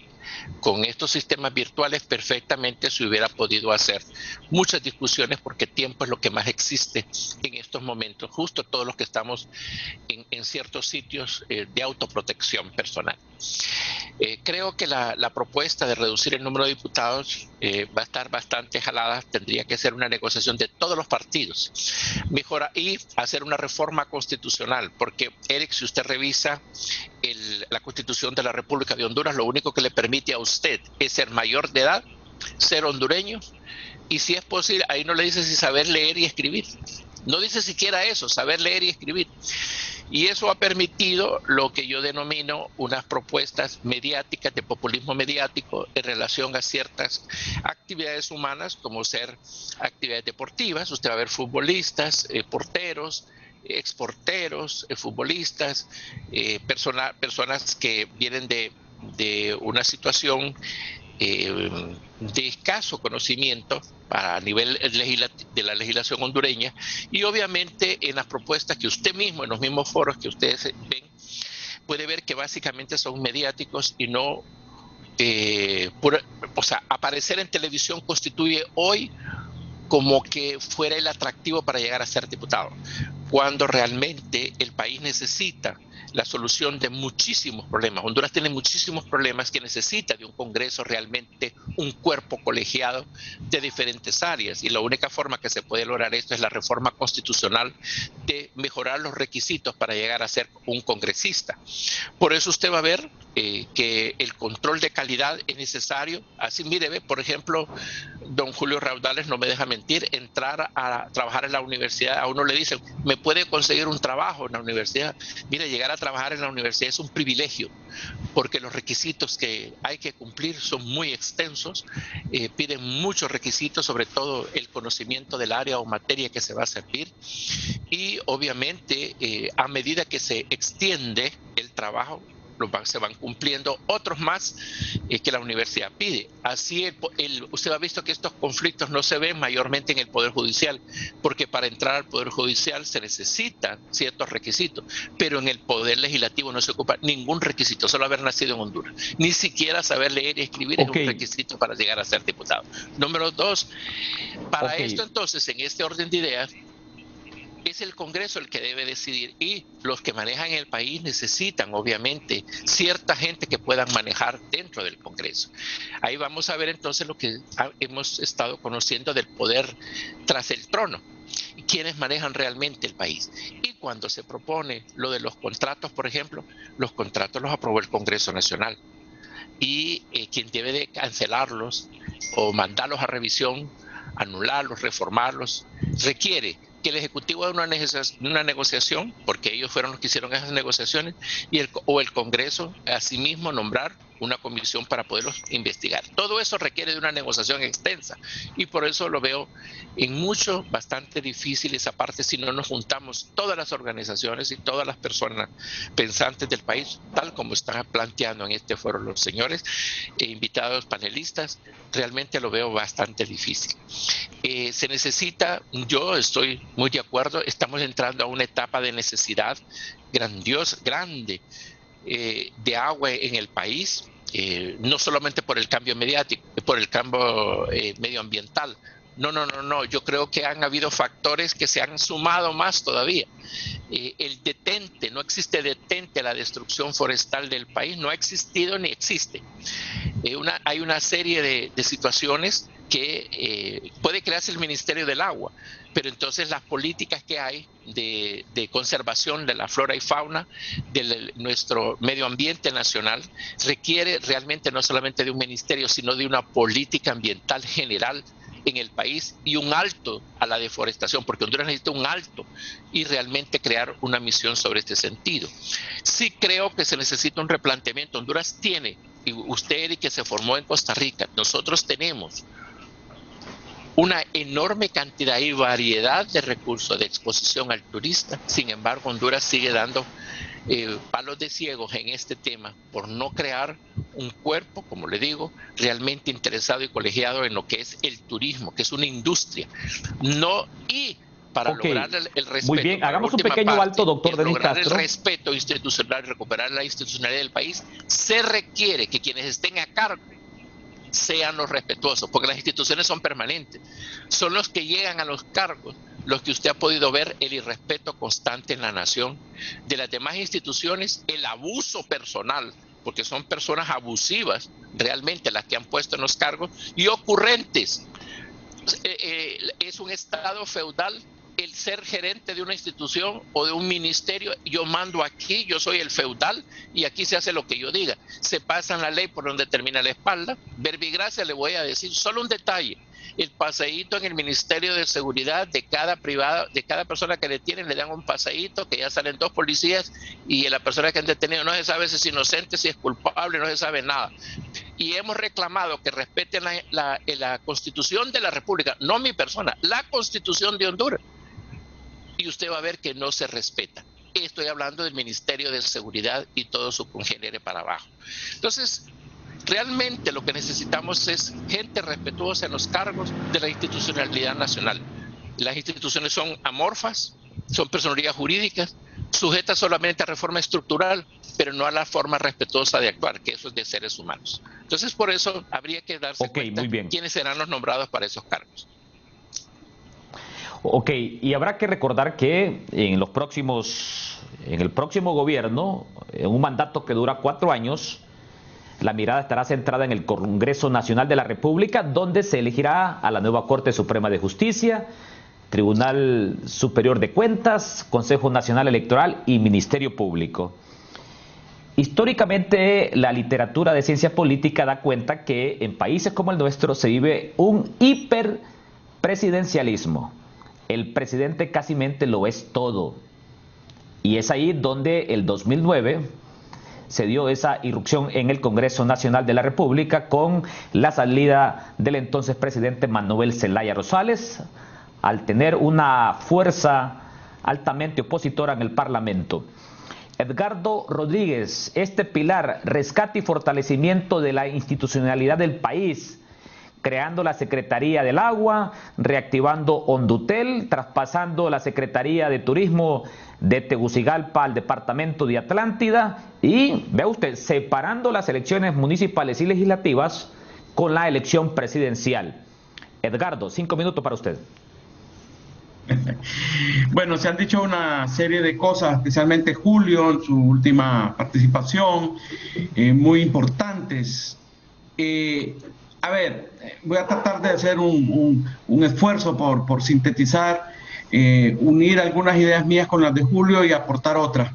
con estos sistemas virtuales, perfectamente se hubiera podido hacer muchas discusiones, porque tiempo es lo que más existe en estos momentos, justo todos los que estamos en ciertos sitios de autoprotección personal. Creo que la propuesta de reducir el número de diputados va a estar bastante jalada. Tendría que ser una negociación de todos los partidos, mejora, y hacer una reforma constitucional, porque, Eric, si usted revisa la Constitución de la República de Honduras, lo único que le permite a usted es ser mayor de edad, ser hondureño, y si es posible, ahí no le dice si saber leer y escribir. No dice siquiera eso, saber leer y escribir. Y eso ha permitido lo que yo denomino unas propuestas mediáticas, de populismo mediático, en relación a ciertas actividades humanas, como ser actividades deportivas. Usted va a ver futbolistas, porteros, exporteros, futbolistas, personas que vienen de una situación de escaso conocimiento a nivel de la legislación hondureña, y obviamente en las propuestas que usted mismo, en los mismos foros que ustedes ven, puede ver que básicamente son mediáticos y no, o sea, aparecer en televisión constituye hoy como que fuera el atractivo para llegar a ser diputado, cuando realmente el país necesita la solución de muchísimos problemas. Honduras tiene muchísimos problemas que necesita de un Congreso realmente, un cuerpo colegiado de diferentes áreas, y la única forma que se puede lograr esto es la reforma constitucional de mejorar los requisitos para llegar a ser un congresista. Por eso usted va a ver que el control de calidad es necesario. Así, mire, ve, por ejemplo, don Julio Raudales no me deja mentir, entrar a trabajar en la universidad, a uno le dicen, ¿me puede conseguir un trabajo en la universidad? Mire, llegar a trabajar en la universidad es un privilegio, porque los requisitos que hay que cumplir son muy extensos, piden muchos requisitos, sobre todo el conocimiento del área o materia que se va a servir, y obviamente a medida que se extiende el trabajo, se van cumpliendo otros más que la universidad pide. Así usted ha visto que estos conflictos no se ven mayormente en el Poder Judicial, porque para entrar al Poder Judicial se necesitan ciertos requisitos, pero en el Poder Legislativo no se ocupa ningún requisito, solo haber nacido en Honduras. Ni siquiera saber leer y escribir es un requisito para llegar a ser diputado. Número 2, para esto entonces, en este orden de ideas, es el Congreso el que debe decidir, y los que manejan el país necesitan obviamente cierta gente que puedan manejar dentro del Congreso. Ahí vamos a ver entonces lo que hemos estado conociendo del poder tras el trono, quienes manejan realmente el país. Y cuando se propone lo de los contratos, por ejemplo, los contratos los aprobó el Congreso Nacional, y quien debe de cancelarlos o mandarlos a revisión, anularlos, reformarlos, requiere que el Ejecutivo haga una negociación, porque ellos fueron los que hicieron esas negociaciones, o el Congreso asimismo nombrar una comisión para poderlos investigar. Todo eso requiere de una negociación extensa, y por eso lo veo en mucho bastante difícil esa parte si no nos juntamos todas las organizaciones y todas las personas pensantes del país, tal como están planteando en este foro los señores invitados panelistas. Realmente lo veo bastante difícil. Se necesita, yo estoy muy de acuerdo, estamos entrando a una etapa de necesidad grandiosa, grande, de agua en el país, no solamente por el cambio mediático, por el cambio medioambiental. No, yo creo que han habido factores que se han sumado más todavía. El detente, no existe detente a la destrucción forestal del país, no ha existido ni existe. Hay una serie de situaciones que puede crearse el Ministerio del Agua, pero entonces las políticas que hay de conservación de la flora y fauna de nuestro medio ambiente nacional requiere realmente no solamente de un ministerio, sino de una política ambiental general en el país, y un alto a la deforestación, porque Honduras necesita un alto, y realmente crear una misión sobre este sentido. Sí creo que se necesita un replanteamiento. Honduras tiene, y usted, Eric, que se formó en Costa Rica, nosotros tenemos una enorme cantidad y variedad de recursos de exposición al turista. Sin embargo, Honduras sigue dando palos de ciegos en este tema por no crear un cuerpo, como le digo, realmente interesado y colegiado en lo que es el turismo, que es una industria. Para lograr el respeto. Muy bien, hagamos un pequeño alto, doctor Denis Castro. Lograr el respeto institucional, recuperar la institucionalidad del país, se requiere que quienes estén a cargo sean los respetuosos, porque las instituciones son permanentes. Son los que llegan a los cargos los que usted ha podido ver el irrespeto constante en la nación. De las demás instituciones, el abuso personal, porque son personas abusivas realmente las que han puesto en los cargos, y ocurrentes. Es un estado feudal el ser gerente de una institución o de un ministerio. Yo mando aquí, yo soy el feudal, y aquí se hace lo que yo diga. Se pasan la ley por donde termina la espalda. Verbigracia, le voy a decir solo un detalle: el paseíto en el Ministerio de Seguridad de cada privado, de cada persona que detienen, le dan un paseíto, que ya salen 2 policías, y la persona que han detenido no se sabe si es inocente, si es culpable, no se sabe nada. Y hemos reclamado que respeten la Constitución de la República, no mi persona, la Constitución de Honduras. Y usted va a ver que no se respeta. Estoy hablando del Ministerio de Seguridad y todo su congénere para abajo. Entonces, realmente lo que necesitamos es gente respetuosa en los cargos de la institucionalidad nacional. Las instituciones son amorfas, son personerías jurídicas, sujetas solamente a reforma estructural, pero no a la forma respetuosa de actuar, que eso es de seres humanos. Entonces, por eso habría que darse cuenta quiénes serán los nombrados para esos cargos. Ok, y habrá que recordar que en el próximo gobierno, en un mandato que dura 4 años, la mirada estará centrada en el Congreso Nacional de la República, donde se elegirá a la nueva Corte Suprema de Justicia, Tribunal Superior de Cuentas, Consejo Nacional Electoral y Ministerio Público. Históricamente, la literatura de ciencia política da cuenta que en países como el nuestro se vive un hiperpresidencialismo. El presidente casimente lo es todo. Y es ahí donde el 2009 se dio esa irrupción en el Congreso Nacional de la República con la salida del entonces presidente Manuel Zelaya Rosales, al tener una fuerza altamente opositora en el Parlamento. Edgardo Rodríguez, este pilar, rescate y fortalecimiento de la institucionalidad del país, creando la Secretaría del Agua, reactivando Hondutel, traspasando la Secretaría de Turismo de Tegucigalpa al Departamento de Atlántida y, vea usted, separando las elecciones municipales y legislativas con la elección presidencial. Edgardo, 5 minutos para usted. Bueno, se han dicho una serie de cosas, especialmente Julio en su última participación, muy importantes. A ver, voy a tratar de hacer un esfuerzo por sintetizar, unir algunas ideas mías con las de Julio y aportar otras.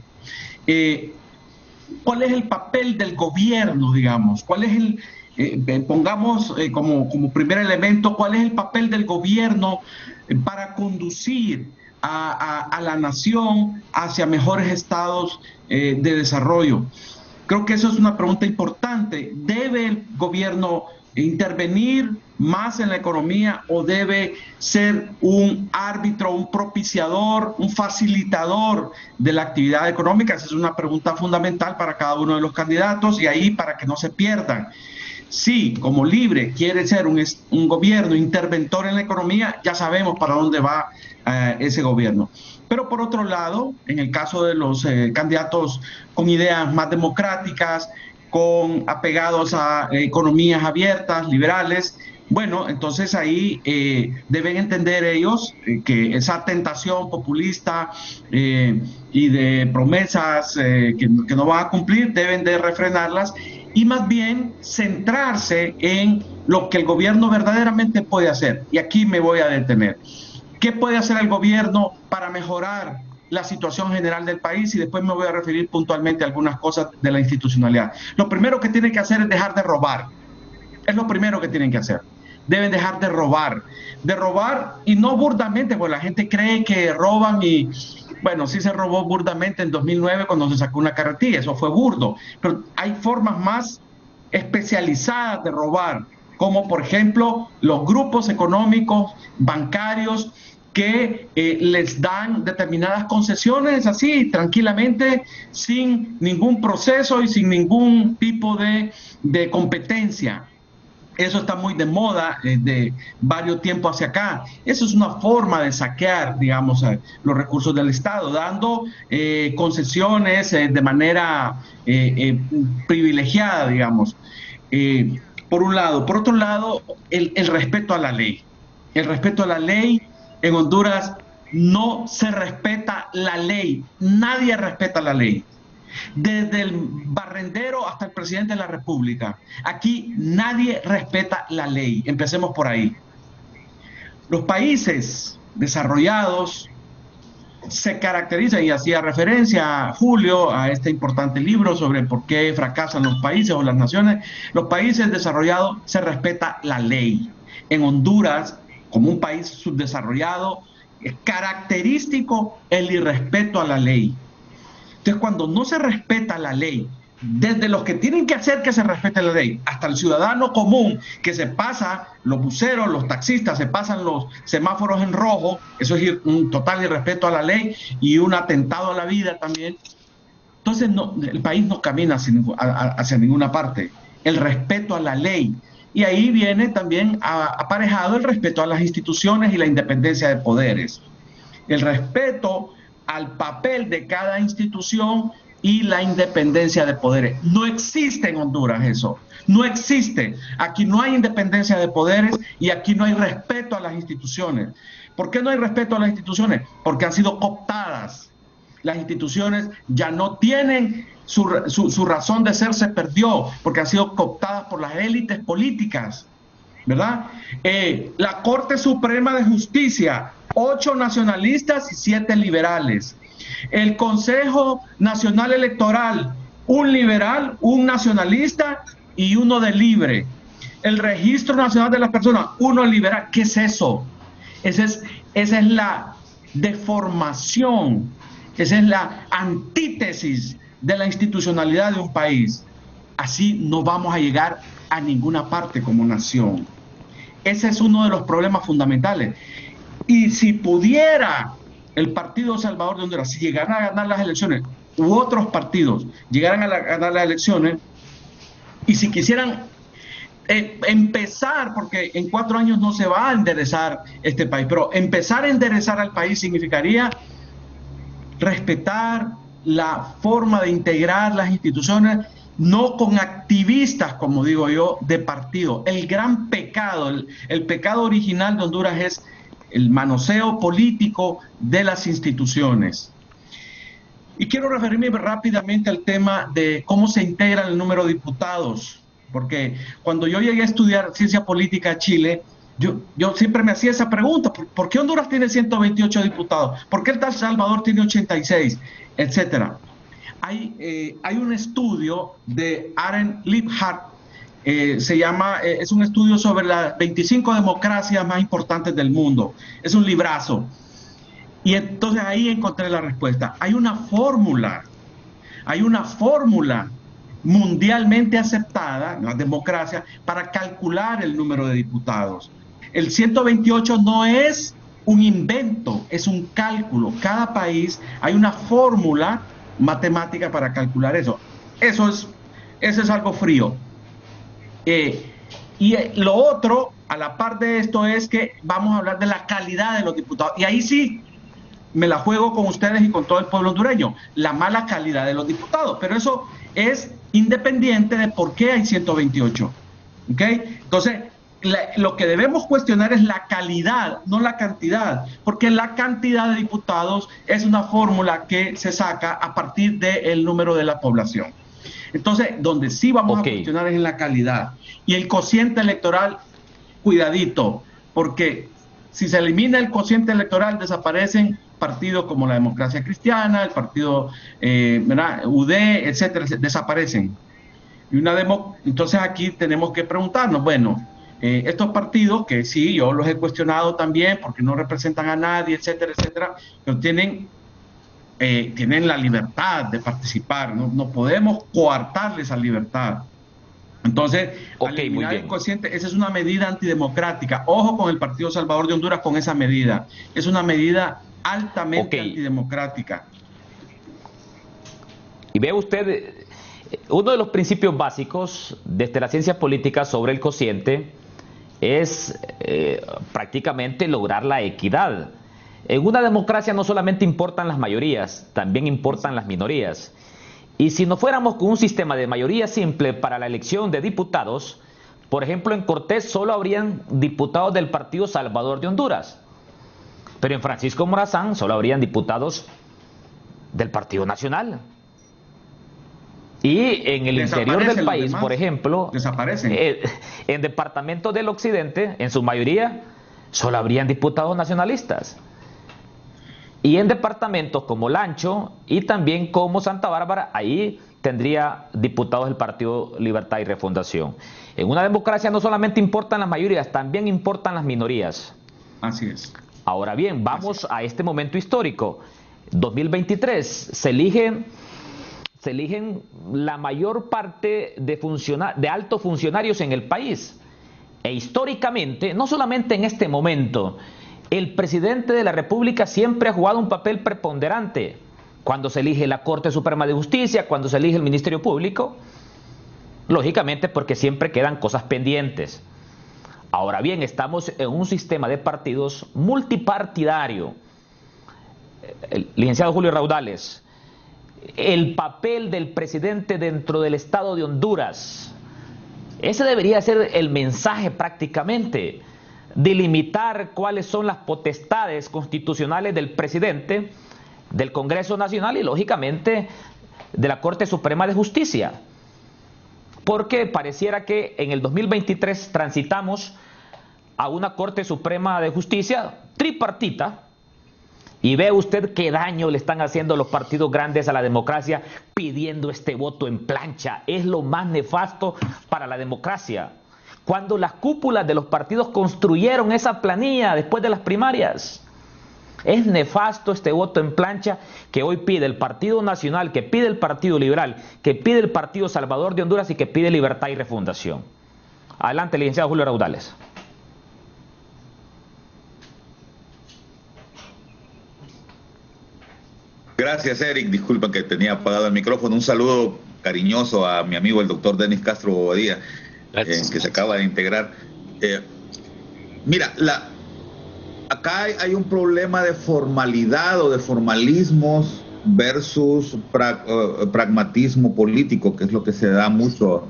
¿Cuál es el papel del gobierno, digamos? ¿Cuál es pongamos como primer elemento, cuál es el papel del gobierno para conducir a la nación hacia mejores estados de desarrollo? Creo que eso es una pregunta importante. ¿Debe el gobierno intervenir más en la economía o debe ser un árbitro, un propiciador, un facilitador de la actividad económica? Esa es una pregunta fundamental para cada uno de los candidatos y ahí para que no se pierdan. Si como Libre quiere ser un gobierno interventor en la economía, ya sabemos para dónde va ese gobierno. Pero por otro lado, en el caso de los candidatos con ideas más democráticas, apegados a economías abiertas, liberales, bueno, entonces ahí deben entender ellos que esa tentación populista y de promesas que no van a cumplir, deben de refrenarlas y más bien centrarse en lo que el gobierno verdaderamente puede hacer. Y aquí me voy a detener. ¿Qué puede hacer el gobierno para mejorar la situación general del país? Y después me voy a referir puntualmente a algunas cosas de la institucionalidad. Lo primero que tienen que hacer es dejar de robar. Es lo primero que tienen que hacer. Deben dejar de robar y no burdamente, porque la gente cree que roban y, bueno, sí se robó burdamente en 2009 cuando se sacó una carretilla, eso fue burdo, pero hay formas más especializadas de robar, como por ejemplo los grupos económicos, bancarios, que les dan determinadas concesiones así, tranquilamente, sin ningún proceso y sin ningún tipo de competencia. Eso está muy de moda de varios tiempos hacia acá. Eso es una forma de saquear, digamos, los recursos del Estado, dando concesiones de manera privilegiada, digamos. Por un lado. Por otro lado, el respeto a la ley. El respeto a la ley. En Honduras no se respeta la ley. Nadie respeta la ley. Desde el barrendero hasta el presidente de la República. Aquí nadie respeta la ley. Empecemos por ahí. Los países desarrollados se caracterizan, y hacía referencia Julio a este importante libro sobre por qué fracasan los países o las naciones. Los países desarrollados se respeta la ley. En Honduras, como un país subdesarrollado, es característico el irrespeto a la ley. Entonces, cuando no se respeta la ley, desde los que tienen que hacer que se respete la ley, hasta el ciudadano común que se pasa, los buceros, los taxistas, se pasan los semáforos en rojo, eso es un total irrespeto a la ley y un atentado a la vida también. Entonces, el país no camina hacia ninguna parte. El respeto a la ley. Y ahí viene también aparejado el respeto a las instituciones y la independencia de poderes. El respeto al papel de cada institución y la independencia de poderes. No existe en Honduras eso. No existe. Aquí no hay independencia de poderes y aquí no hay respeto a las instituciones. ¿Por qué no hay respeto a las instituciones? Porque han sido cooptadas. Las instituciones ya no tienen su razón de ser, se perdió, porque han sido cooptadas por las élites políticas, ¿verdad? La Corte Suprema de Justicia, 8 nacionalistas y 7 liberales. El Consejo Nacional Electoral, un liberal, un nacionalista y uno de libre. El Registro Nacional de las Personas, uno liberal. ¿Qué es eso? Esa es la deformación, esa es la antítesis de la institucionalidad de un país. Así no vamos a llegar a ninguna parte como nación. Ese es uno de los problemas fundamentales. Y si pudiera el Partido Salvador de Honduras, si llegaran a ganar las elecciones, u otros partidos llegaran a ganar las elecciones, y si quisieran empezar, porque en 4 años no se va a enderezar este país, pero empezar a enderezar al país significaría respetar la forma de integrar las instituciones, no con activistas, como digo yo, de partido. El gran pecado, el pecado original de Honduras es el manoseo político de las instituciones. Y quiero referirme rápidamente al tema de cómo se integra el número de diputados, porque cuando yo llegué a estudiar ciencia política a Chile, yo siempre me hacía esa pregunta: ¿por qué Honduras tiene 128 diputados? ¿Por qué El Salvador tiene 86? Etcétera. Hay un estudio de Aaron Liebhardt, es un estudio sobre las 25 democracias más importantes del mundo. Es un librazo. Y entonces ahí encontré la respuesta. Hay una fórmula mundialmente aceptada en las democracias para calcular el número de diputados. El 128 no es un invento, es un cálculo. Cada país hay una fórmula matemática para calcular eso. Eso es algo frío. Y lo otro, a la par de esto, es que vamos a hablar de la calidad de los diputados. Y ahí sí me la juego con ustedes y con todo el pueblo hondureño, la mala calidad de los diputados. Pero eso es independiente de por qué hay 128. ¿Okay? Entonces, lo que debemos cuestionar es la calidad, no la cantidad, porque la cantidad de diputados es una fórmula que se saca a partir del número de la población. Entonces, donde sí vamos a cuestionar es en la calidad. Y el cociente electoral, cuidadito, porque si se elimina el cociente electoral, desaparecen partidos como la Democracia Cristiana, el partido UD, etcétera, desaparecen. Entonces aquí tenemos que preguntarnos, bueno, estos partidos, que sí, yo los he cuestionado también porque no representan a nadie, etcétera, etcétera, pero tienen la libertad de participar, no podemos coartarles esa libertad. Entonces, al eliminar el cociente, esa es una medida antidemocrática. Ojo con el Partido Salvador de Honduras con esa medida. Es una medida altamente antidemocrática. Y ve usted, uno de los principios básicos desde la ciencia política sobre el cociente es prácticamente lograr la equidad. En una democracia no solamente importan las mayorías, también importan las minorías. Y si no fuéramos con un sistema de mayoría simple para la elección de diputados, por ejemplo, en Cortés solo habrían diputados del Partido Salvador de Honduras, pero en Francisco Morazán solo habrían diputados del Partido Nacional. Y en el interior del país, por ejemplo, en departamentos del occidente, en su mayoría, solo habrían diputados nacionalistas. Y en departamentos como Lancho y también como Santa Bárbara, ahí tendría diputados del Partido Libertad y Refundación. En una democracia no solamente importan las mayorías, también importan las minorías. Así es. Ahora bien, vamos a este momento histórico. 2023, se eligen la mayor parte de altos funcionarios en el país. E históricamente, no solamente en este momento, el presidente de la República siempre ha jugado un papel preponderante cuando se elige la Corte Suprema de Justicia, cuando se elige el Ministerio Público, lógicamente porque siempre quedan cosas pendientes. Ahora bien, estamos en un sistema de partidos multipartidario. El licenciado Julio Raudales, el papel del presidente dentro del Estado de Honduras. Ese debería ser el mensaje prácticamente, delimitar cuáles son las potestades constitucionales del presidente, del Congreso Nacional y lógicamente de la Corte Suprema de Justicia. Porque pareciera que en el 2023 transitamos a una Corte Suprema de Justicia tripartita, y ve usted qué daño le están haciendo los partidos grandes a la democracia pidiendo este voto en plancha. Es lo más nefasto para la democracia. Cuando las cúpulas de los partidos construyeron esa planilla después de las primarias. Es nefasto este voto en plancha que hoy pide el Partido Nacional, que pide el Partido Liberal, que pide el Partido Salvador de Honduras y que pide Libertad y Refundación. Adelante, licenciado Julio Raudales. Gracias, Eric. Disculpa que tenía apagado el micrófono. Un saludo cariñoso a mi amigo el doctor Denis Castro Bobadilla, que se acaba de integrar. Mira, acá hay un problema de formalidad o de formalismos versus pragmatismo político, que es lo que se da mucho,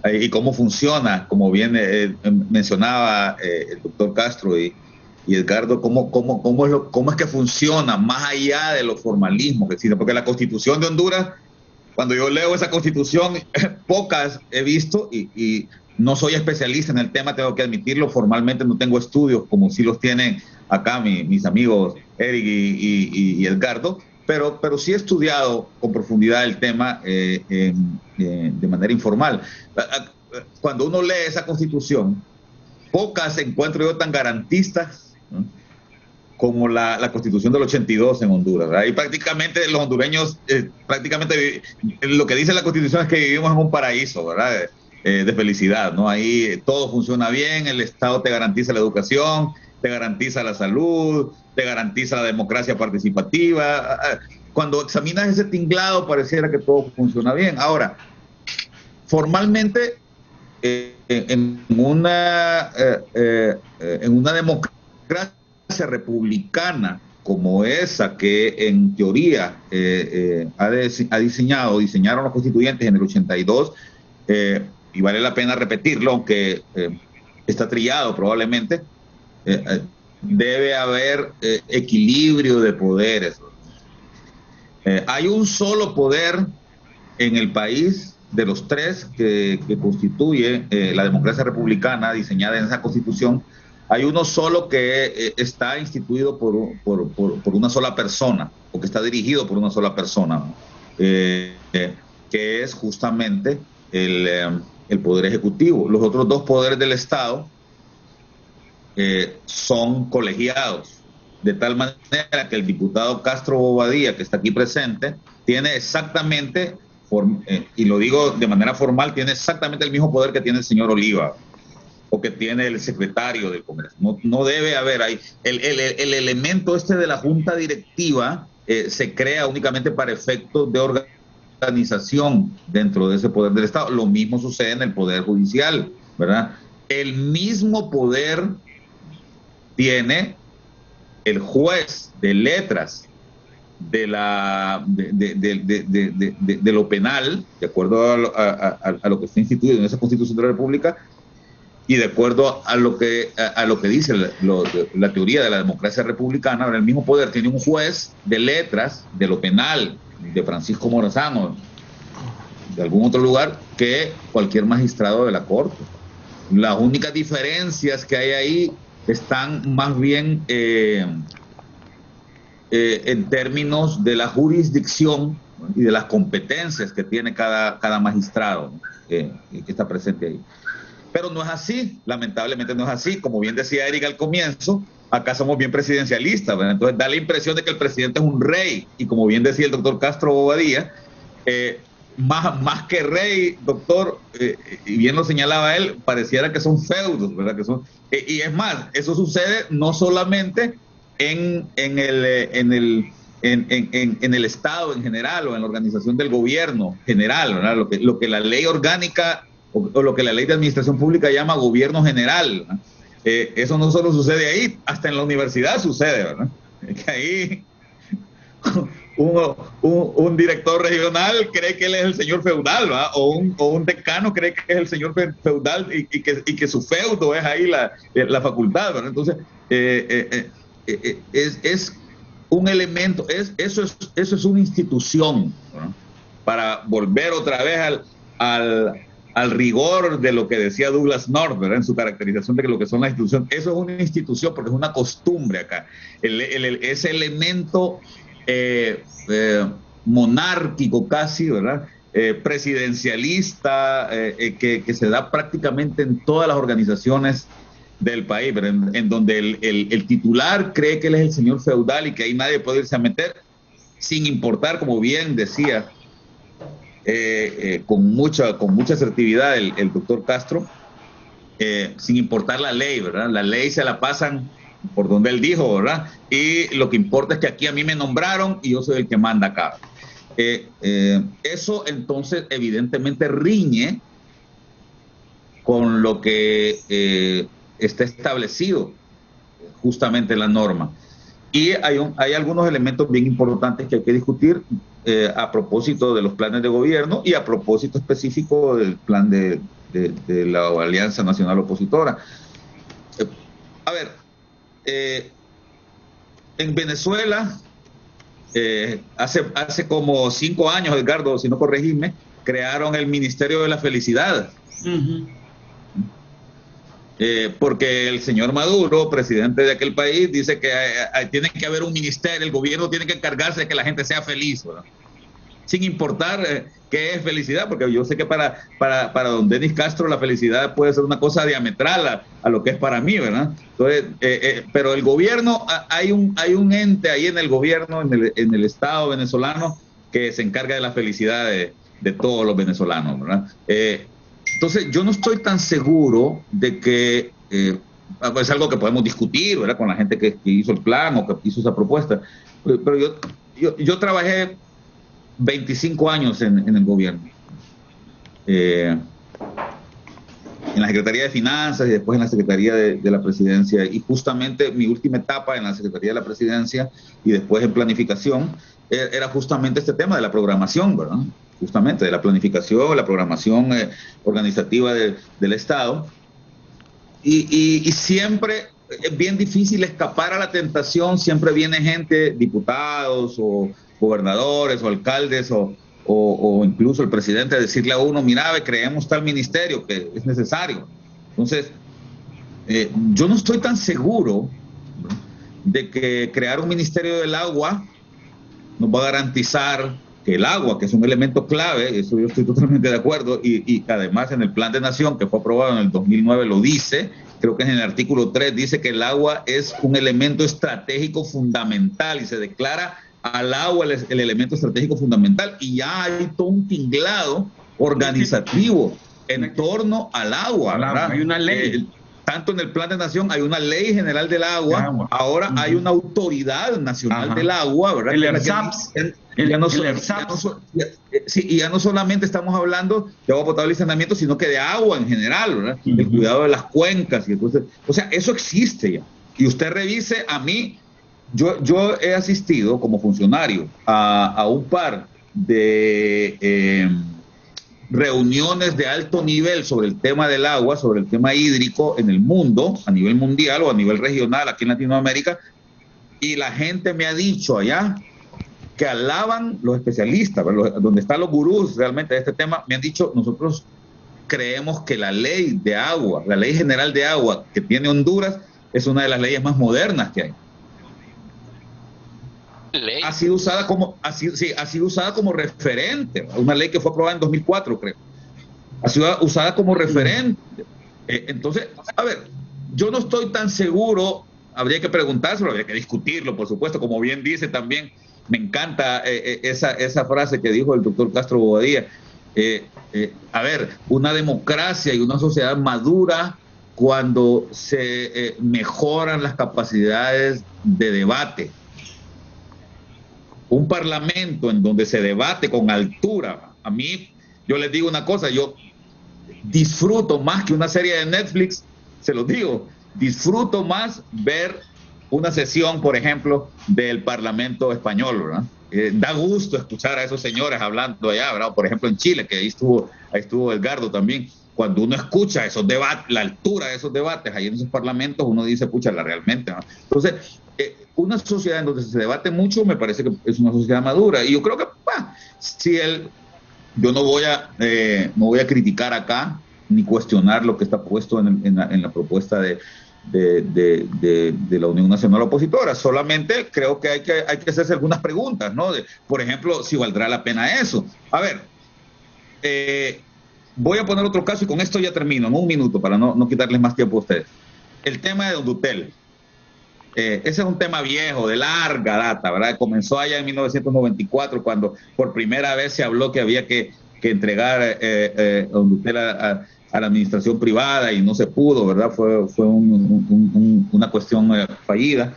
y cómo funciona, como bien mencionaba el doctor Castro y Edgardo, cómo es que funciona más allá de los formalismos que existen, porque la Constitución de Honduras, cuando yo leo esa Constitución, pocas he visto, y no soy especialista en el tema, tengo que admitirlo, formalmente no tengo estudios como sí los tienen acá mis amigos Eric y Edgardo, pero sí he estudiado con profundidad el tema de manera informal. Cuando uno lee esa Constitución, pocas encuentro yo tan garantistas, ¿no?, como la Constitución del 82 en Honduras. Ahí prácticamente los hondureños, prácticamente lo que dice la Constitución es que vivimos en un paraíso, ¿verdad? De felicidad, ¿no? Ahí todo funciona bien, el Estado te garantiza la educación, te garantiza la salud, te garantiza la democracia participativa. Cuando examinas ese tinglado pareciera que todo funciona bien. Ahora, formalmente, en una democracia republicana como esa que en teoría diseñaron los constituyentes en el 82, y vale la pena repetirlo, aunque está trillado probablemente, debe haber equilibrio de poderes. Hay un solo poder en el país de los tres que constituye la democracia republicana diseñada en esa Constitución. Hay uno solo que está instituido por una sola persona, o que está dirigido por una sola persona, que es justamente el Poder Ejecutivo. Los otros dos poderes del Estado son colegiados, de tal manera que el diputado Castro Bobadilla, que está aquí presente, tiene exactamente, y lo digo de manera formal, tiene exactamente el mismo poder que tiene el señor Oliva, o que tiene el secretario del Congreso. No debe haber ahí. El elemento este de la junta directiva se crea únicamente para efectos de organización dentro de ese poder del Estado. Lo mismo sucede en el Poder Judicial, ¿verdad? El mismo poder tiene el juez de letras de lo penal, de acuerdo a lo que está instituido en esa Constitución de la República, y de acuerdo a lo que dice la teoría de la democracia republicana. El mismo poder tiene un juez de letras de lo penal, de Francisco Morazano, de algún otro lugar, que cualquier magistrado de la Corte. Las únicas diferencias que hay ahí están más bien en términos de la jurisdicción y de las competencias que tiene cada magistrado que está presente ahí. Pero no es así, lamentablemente no es así. Como bien decía Eric al comienzo, acá somos bien presidencialistas, ¿verdad? Entonces da la impresión de que el presidente es un rey, y como bien decía el doctor Castro Bobadilla, más que rey, doctor, y bien lo señalaba él, pareciera que son feudos, ¿verdad? Y es más, eso sucede no solamente en el Estado en general, o en la organización del gobierno general, ¿verdad? Lo que la ley orgánica o lo que la ley de administración pública llama gobierno general, ¿verdad? Eso no solo sucede ahí, hasta en la universidad sucede, ¿verdad? Que ahí un director regional cree que él es el señor feudal, ¿va? O un decano cree que es el señor feudal y que su feudo es ahí la facultad, ¿verdad? Entonces, es un elemento, eso es una institución, ¿no? Para volver otra vez al rigor de lo que decía Douglas North, ¿verdad? En su caracterización de lo que son las instituciones. Eso es una institución porque es una costumbre acá. Ese elemento monárquico casi, ¿verdad? Presidencialista, que se da prácticamente en todas las organizaciones del país, pero en donde el titular cree que él es el señor feudal y que ahí nadie puede irse a meter, sin importar, como bien decía, con mucha asertividad el doctor Castro, sin importar la ley, ¿verdad? La ley se la pasan por donde él dijo, ¿verdad? Y lo que importa es que aquí a mí me nombraron y yo soy el que manda acá. Eso entonces evidentemente riñe con lo que está establecido justamente en la norma. Y hay algunos elementos bien importantes que hay que discutir a propósito de los planes de gobierno y a propósito específico del plan de la Alianza Nacional Opositora. A ver, en Venezuela, hace como 5 años, Edgardo, si no corregirme, crearon el Ministerio de la Felicidad. Uh-huh. Porque el señor Maduro, presidente de aquel país, dice que tiene que haber un ministerio, el gobierno tiene que encargarse de que la gente sea feliz, ¿verdad? Sin importar qué es felicidad, porque yo sé que para don Denis Castro la felicidad puede ser una cosa diametral a lo que es para mí, ¿verdad? Entonces, pero el gobierno, hay un ente ahí en el gobierno, en el Estado venezolano, que se encarga de la felicidad de todos los venezolanos, ¿verdad? Entonces, yo no estoy tan seguro de que es algo que podemos discutir, ¿verdad? Con la gente que hizo el plan o que hizo esa propuesta. Pero yo trabajé 25 años en el gobierno. En la Secretaría de Finanzas y después en la Secretaría de la Presidencia. Y justamente mi última etapa en la Secretaría de la Presidencia y después en Planificación era justamente este tema de la programación, ¿verdad? Justamente de la planificación, la programación organizativa del Estado. Y siempre es bien difícil escapar a la tentación, siempre viene gente, diputados o gobernadores o alcaldes o incluso el presidente a decirle a uno, mira, creemos tal ministerio que es necesario. Entonces, yo no estoy tan seguro de que crear un ministerio del agua nos va a garantizar que el agua, que es un elemento clave, eso yo estoy totalmente de acuerdo, y además en el Plan de Nación que fue aprobado en el 2009 lo dice, creo que en el artículo 3 dice que el agua es un elemento estratégico fundamental y se declara al agua el elemento estratégico fundamental, y ya hay todo un tinglado organizativo en torno al agua, ¿verdad? Hay una ley. Tanto en el Plan de Nación hay una ley general del agua, ahora hay una autoridad nacional del agua, ¿verdad? El ERSAPS. Y ya no solamente estamos hablando de agua potable y saneamiento, sino que de agua en general, ¿verdad? El cuidado de las cuencas. Y entonces, o sea, eso existe ya. Y usted revise, a mí, yo he asistido como funcionario a un par de reuniones de alto nivel sobre el tema del agua, sobre el tema hídrico en el mundo, a nivel mundial o a nivel regional aquí en Latinoamérica, y la gente me ha dicho allá que alaban los especialistas, donde están los gurús realmente de este tema, me han dicho, nosotros creemos que la ley de agua, la ley general de agua que tiene Honduras, es una de las leyes más modernas que hay. ¿Ley? Ha sido usada como referente, una ley que fue aprobada en 2004, creo. Ha sido usada como referente. Entonces, a ver, yo no estoy tan seguro, habría que preguntárselo, habría que discutirlo, por supuesto, como bien dice también, me encanta esa frase que dijo el doctor Castro Bobadilla. A ver, una democracia y una sociedad madura cuando se mejoran las capacidades de debate. Un parlamento en donde se debate con altura. A mí, yo les digo una cosa, yo disfruto más que una serie de Netflix, se los digo, disfruto más ver una sesión, por ejemplo, del Parlamento español, ¿verdad? da gusto escuchar a esos señores hablando allá, ¿verdad? Por ejemplo, en Chile, que ahí estuvo Edgardo también. Cuando uno escucha esos debates, la altura de esos debates ahí en esos parlamentos, uno dice, puchala, realmente, ¿no? Entonces, una sociedad en donde se debate mucho, me parece que es una sociedad madura. Y yo creo que, yo no voy a criticar acá, ni cuestionar lo que está puesto en la propuesta de la Unión Nacional Opositora. Solamente creo que hay que hacerse algunas preguntas, ¿no? Por ejemplo, si valdrá la pena eso. A ver, voy a poner otro caso y con esto ya termino, en un minuto, para no quitarles más tiempo a ustedes. El tema de Don Dutel. Ese es un tema viejo, de larga data, ¿verdad? Comenzó allá en 1994, cuando por primera vez se habló que había que entregar a Don Dutel a la administración privada y no se pudo, ¿verdad? Fue una cuestión fallida.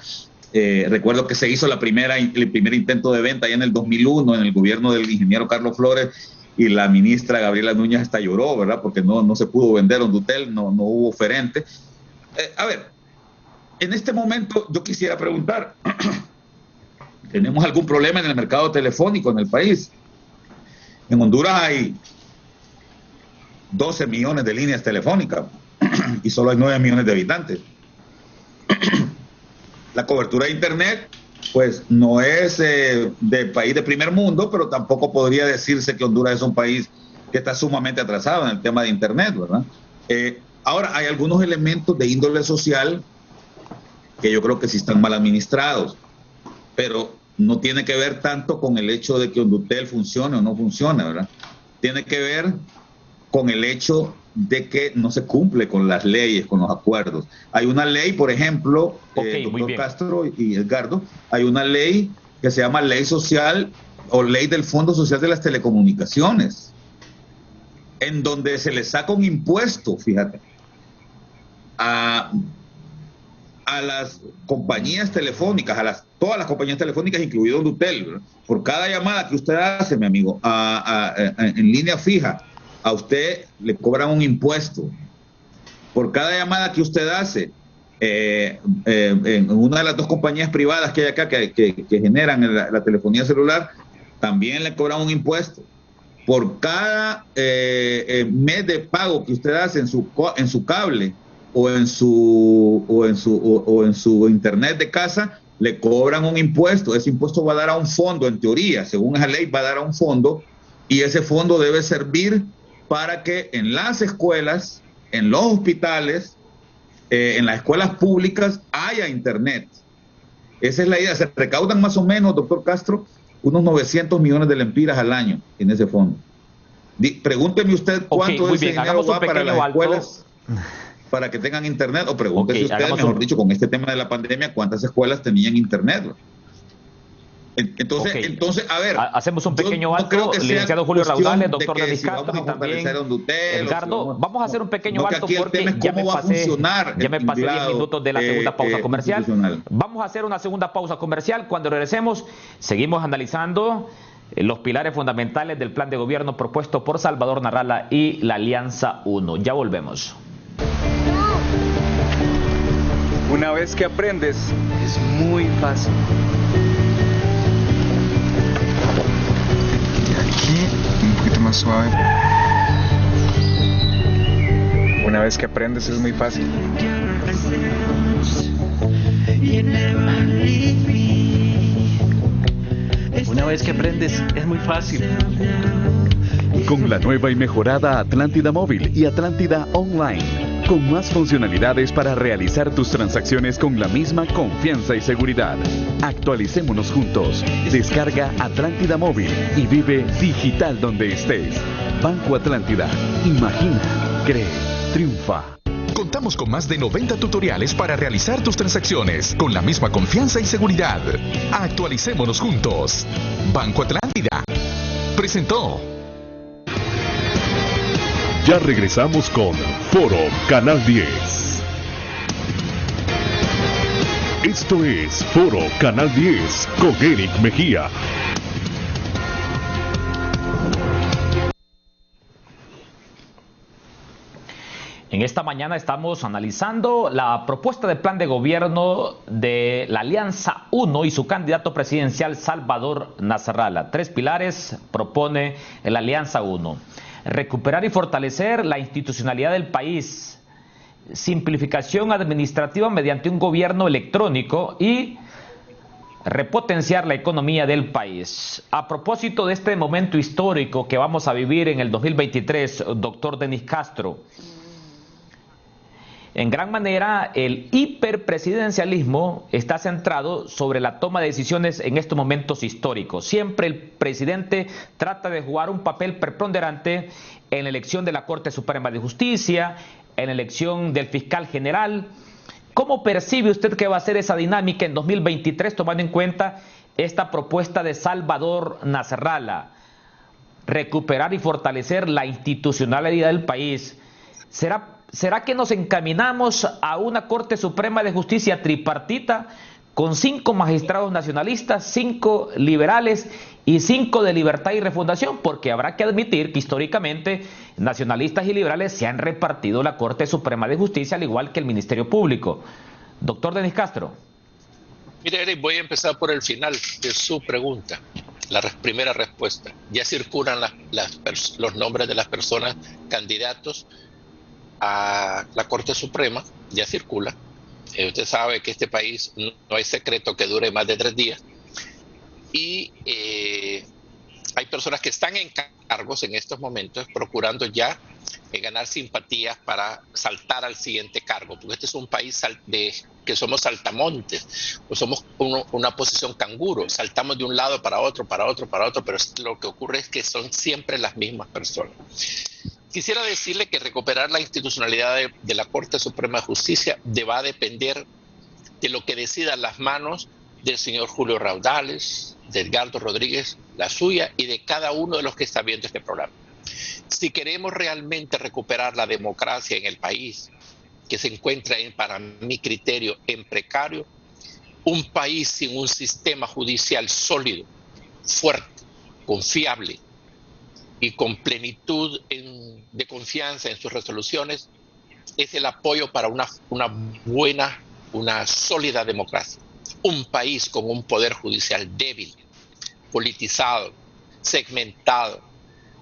Recuerdo que se hizo el primer intento de venta allá en el 2001 en el gobierno del ingeniero Carlos Flores, y la ministra Gabriela Núñez hasta lloró, ¿verdad? Porque no se pudo vender Don Dutel, no hubo oferente. A ver, en este momento yo quisiera preguntar, ¿tenemos algún problema en el mercado telefónico en el país? En Honduras hay 12 millones de líneas telefónicas y solo hay 9 millones de habitantes. La cobertura de internet, pues no es de país de primer mundo, pero tampoco podría decirse que Honduras es un país que está sumamente atrasado en el tema de internet, ¿verdad? Ahora, hay algunos elementos de índole social que yo creo que sí están mal administrados, pero no tiene que ver tanto con el hecho de que Hondutel funcione o no funcione, ¿verdad? Tiene que ver con el hecho de que no se cumple con las leyes, con los acuerdos. Hay una ley, por ejemplo, doctor Castro y Edgardo, hay una ley que se llama Ley Social o Ley del Fondo Social de las Telecomunicaciones, en donde se le saca un impuesto, fíjate, a las compañías telefónicas, todas las compañías telefónicas, incluido Hondutel, ¿verdad? Por cada llamada que usted hace, mi amigo, en línea fija, a usted le cobran un impuesto. Por cada llamada que usted hace, en una de las dos compañías privadas que hay acá que generan la telefonía celular, también le cobran un impuesto. Por cada mes de pago que usted hace en su cable o en su internet de casa, le cobran un impuesto. Ese impuesto va a dar a un fondo, en teoría, según esa ley, va a dar a un fondo, y ese fondo debe servir para que en las escuelas, en los hospitales, en las escuelas públicas haya internet. Esa es la idea. Se recaudan más o menos, doctor Castro, unos 900 millones de lempiras al año en ese fondo. Pregúnteme usted cuánto de ese dinero va para las escuelas para que tengan internet, o pregúntese usted, mejor dicho, con este tema de la pandemia, cuántas escuelas tenían internet. Entonces, a ver, hacemos un pequeño alto, licenciado Julio Raudales, doctor Denis Castro, y también Edgardo, vamos a hacer un pequeño alto porque ya me pasé 10 minutos de la segunda pausa comercial. Vamos a hacer una segunda pausa comercial. Cuando regresemos, seguimos analizando los pilares fundamentales del plan de gobierno propuesto por Salvador Narrala y la Alianza 1. Ya volvemos. Una vez que aprendes, es muy fácil. Aquí, un poquito más suave. Una vez que aprendes, es muy fácil. Una vez que aprendes, es muy fácil. Con la nueva y mejorada Atlántida Móvil y Atlántida Online, con más funcionalidades para realizar tus transacciones con la misma confianza y seguridad. Actualicémonos juntos. Descarga Atlántida Móvil y vive digital donde estés. Banco Atlántida. Imagina, cree, triunfa. Contamos con más de 90 tutoriales para realizar tus transacciones con la misma confianza y seguridad. Actualicémonos juntos. Banco Atlántida presentó. Ya regresamos con Foro Canal 10. Esto es Foro Canal 10 con Eric Mejía. En esta mañana estamos analizando la propuesta de plan de gobierno de la Alianza 1 y su candidato presidencial Salvador Nasralla. 3 pilares propone la Alianza 1. Recuperar y fortalecer la institucionalidad del país, simplificación administrativa mediante un gobierno electrónico y repotenciar la economía del país. A propósito de este momento histórico que vamos a vivir en el 2023, doctor Denis Castro, en gran manera el hiperpresidencialismo está centrado sobre la toma de decisiones en estos momentos históricos. Siempre el presidente trata de jugar un papel preponderante en la elección de la Corte Suprema de Justicia, en la elección del fiscal general. ¿Cómo percibe usted que va a ser esa dinámica en 2023 tomando en cuenta esta propuesta de Salvador Nasralla? Recuperar y fortalecer la institucionalidad del país. ¿Será que nos encaminamos a una Corte Suprema de Justicia tripartita con 5 magistrados nacionalistas, 5 liberales y 5 de libertad y refundación? Porque habrá que admitir que históricamente nacionalistas y liberales se han repartido la Corte Suprema de Justicia, al igual que el Ministerio Público. Doctor Denis Castro. Mire, Eric, voy a empezar por el final de su pregunta. La primera respuesta. Ya circulan los nombres de las personas candidatos a la Corte Suprema, ya circula. Usted sabe que este país no hay secreto que dure más de 3 días. Y hay personas que están en cargos en estos momentos procurando ya ganar simpatías para saltar al siguiente cargo, porque este es un país que somos saltamontes, o somos una posición canguro, saltamos de un lado para otro, pero lo que ocurre es que son siempre las mismas personas. Quisiera decirle que recuperar la institucionalidad de la Corte Suprema de Justicia va a depender de lo que decidan las manos del señor Julio Raudales, de Edgardo Rodríguez, la suya, y de cada uno de los que está viendo este programa. Si queremos realmente recuperar la democracia en el país, que se encuentra, para mi criterio, en precario, un país sin un sistema judicial sólido, fuerte, confiable y con plenitud de confianza en sus resoluciones, es el apoyo para una buena, una sólida democracia. Un país con un poder judicial débil, politizado, segmentado,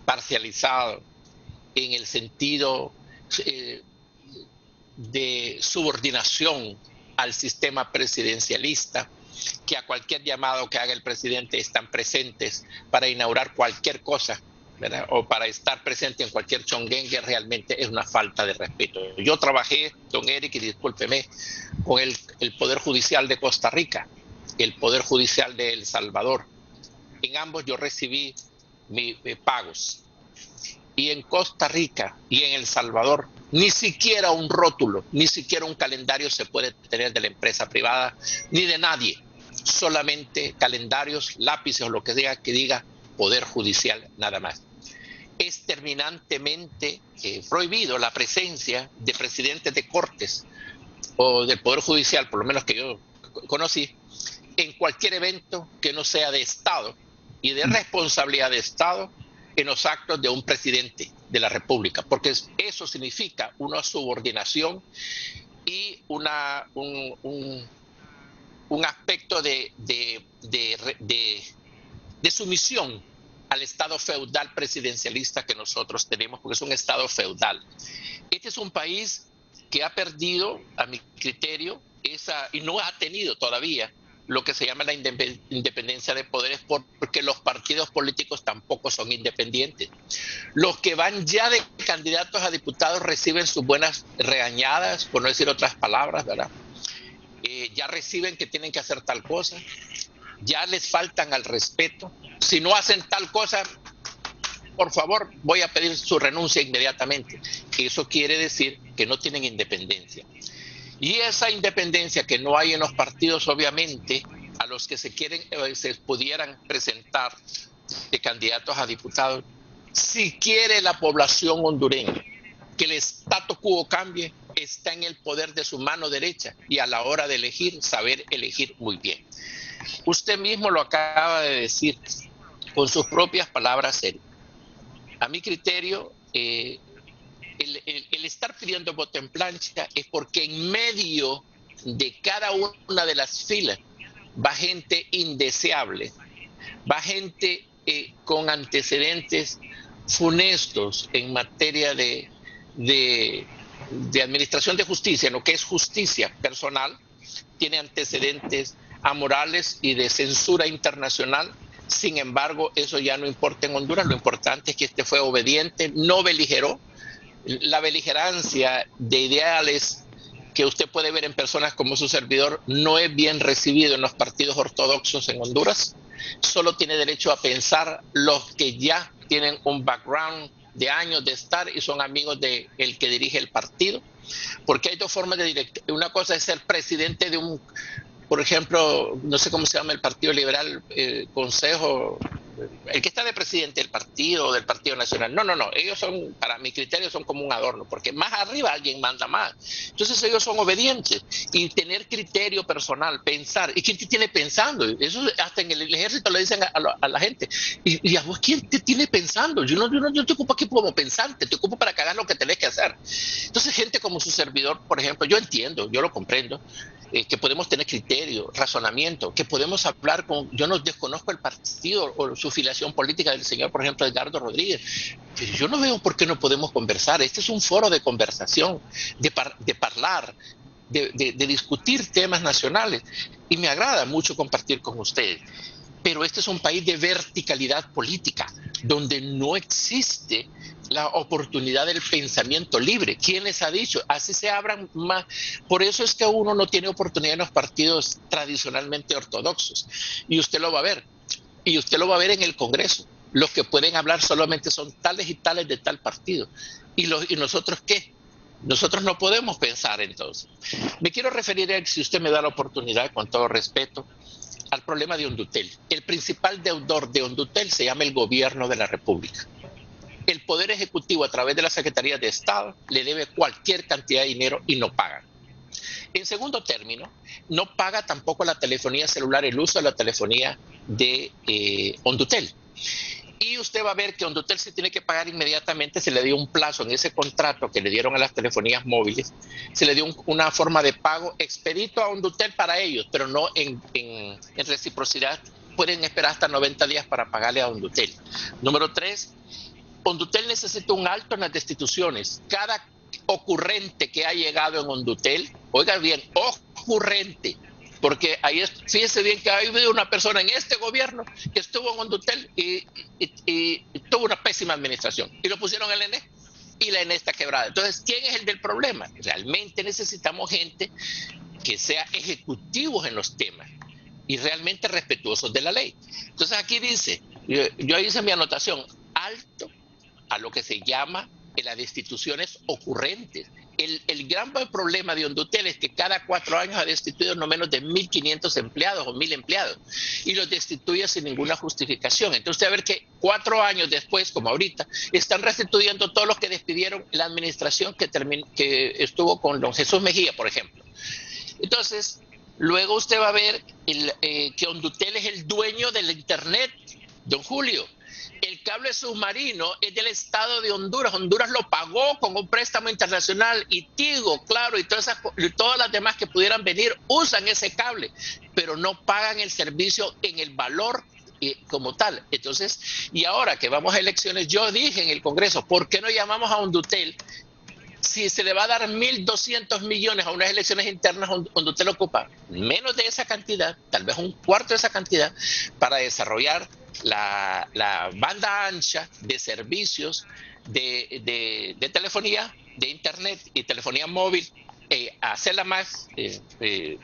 parcializado, en el sentido de subordinación al sistema presidencialista, que a cualquier llamado que haga el presidente están presentes para inaugurar cualquier cosa, ¿verdad? O para estar presente en cualquier chonguengue, realmente es una falta de respeto. Yo trabajé, don Eric, y discúlpeme, con el Poder Judicial de Costa Rica, el Poder Judicial de El Salvador. En ambos yo recibí mis pagos. Y en Costa Rica y en El Salvador, ni siquiera un rótulo, ni siquiera un calendario se puede tener de la empresa privada, ni de nadie. Solamente calendarios, lápices o lo que diga Poder Judicial, nada más. Es terminantemente prohibido la presencia de presidentes de cortes o del Poder Judicial, por lo menos que yo conocí, en cualquier evento que no sea de Estado y de responsabilidad de Estado en los actos de un presidente de la República, porque eso significa una subordinación y un aspecto de sumisión al Estado feudal presidencialista que nosotros tenemos, porque es un Estado feudal. Este es un país que ha perdido, a mi criterio, y no ha tenido todavía lo que se llama la independencia de poderes, porque los partidos políticos tampoco son independientes. Los que van ya de candidatos a diputados reciben sus buenas regañadas, por no decir otras palabras, ¿verdad? Ya reciben que tienen que hacer tal cosa, ya les faltan al respeto. Si no hacen tal cosa, por favor, voy a pedir su renuncia inmediatamente. Eso quiere decir que no tienen independencia. Y esa independencia que no hay en los partidos, obviamente, a los que se pudieran presentar de candidatos a diputados, si quiere la población hondureña que el status quo cambie, está en el poder de su mano derecha y a la hora de elegir, saber elegir muy bien. Usted mismo lo acaba de decir con sus propias palabras, Eric. A mi criterio, el estar pidiendo voto en plancha es porque en medio de cada una de las filas va gente indeseable, va gente con antecedentes funestos en materia de administración de justicia, en lo que es justicia personal, tiene antecedentes amorales y de censura internacional. Sin embargo, eso ya no importa en Honduras. Lo importante es que este fue obediente, no beligeró. La beligerancia de ideales que usted puede ver en personas como su servidor no es bien recibido en los partidos ortodoxos en Honduras. Solo tiene derecho a pensar los que ya tienen un background de años de estar y son amigos de el que dirige el partido, porque hay dos formas de dirección. Una cosa es ser presidente de un, por ejemplo, no sé cómo se llama el Partido Liberal, Consejo, el que está de presidente del Partido Nacional. No, ellos son, para mi criterio, son como un adorno, porque más arriba alguien manda más. Entonces ellos son obedientes y tener criterio personal, pensar. ¿Y quién te tiene pensando? Eso hasta en el ejército le dicen a la gente. ¿Y a vos quién te tiene pensando? Yo no te ocupo aquí como pensante, te ocupo para que hagas lo que tenés que hacer. Entonces gente como su servidor, por ejemplo, yo entiendo, yo lo comprendo, que podemos tener criterio, razonamiento, que podemos hablar con, yo no desconozco el partido o su filiación política del señor, por ejemplo, Edgardo Rodríguez, pero yo no veo por qué no podemos conversar. Este es un foro de conversación, de hablar, de discutir temas nacionales, y me agrada mucho compartir con ustedes. Pero este es un país de verticalidad política, donde no existe la oportunidad del pensamiento libre. ¿Quién les ha dicho? Así se abran más. Por eso es que uno no tiene oportunidad en los partidos tradicionalmente ortodoxos. Y usted lo va a ver. Y usted lo va a ver en el Congreso. Los que pueden hablar solamente son tales y tales de tal partido. ¿Y nosotros qué? Nosotros no podemos pensar entonces. Me quiero referir a, si usted me da la oportunidad, con todo respeto, al problema de Hondutel. El principal deudor de Hondutel se llama el Gobierno de la República. El Poder Ejecutivo, a través de la Secretaría de Estado, le debe cualquier cantidad de dinero y no paga. En segundo término, no paga tampoco la telefonía celular, el uso de la telefonía de Hondutel. Y usted va a ver que Hondutel se tiene que pagar inmediatamente. Se le dio un plazo en ese contrato que le dieron a las telefonías móviles. Se le dio una forma de pago expedito a Hondutel para ellos, pero no en reciprocidad. Pueden esperar hasta 90 días para pagarle a Hondutel. Número 3, Hondutel necesita un alto en las destituciones. Cada ocurrente que ha llegado en Hondutel, oiga bien, ocurrente, porque ahí fíjese bien que ha habido una persona en este gobierno que estuvo en Hondutel y tuvo una pésima administración y lo pusieron en el ENE y la ENE está quebrada. Entonces, ¿quién es el del problema? Realmente necesitamos gente que sea ejecutivos en los temas y realmente respetuosos de la ley. Entonces aquí dice, yo hice mi anotación, alto a lo que se llama en las destituciones ocurrentes. El gran problema de Hondutel es que cada 4 años ha destituido no menos de 1.500 empleados o 1.000 empleados y los destituye sin ninguna justificación. Entonces, a ver que 4 años después, como ahorita, están restituyendo todos los que despidieron la administración que estuvo con don Jesús Mejía, por ejemplo. Entonces, luego usted va a ver que Hondutel es el dueño del Internet, don Julio. El cable submarino es del Estado de Honduras. Honduras lo pagó con un préstamo internacional y Tigo, claro, y todas las demás que pudieran venir usan ese cable, pero no pagan el servicio en el valor como tal. Entonces, y ahora que vamos a elecciones, yo dije en el Congreso, ¿por qué no llamamos a Hondutel? Si se le va a dar 1.200 millones a unas elecciones internas, Hondutel ocupa menos de esa cantidad, tal vez un cuarto de esa cantidad, para desarrollar la banda ancha de servicios de telefonía, de internet y telefonía móvil, hacerla más,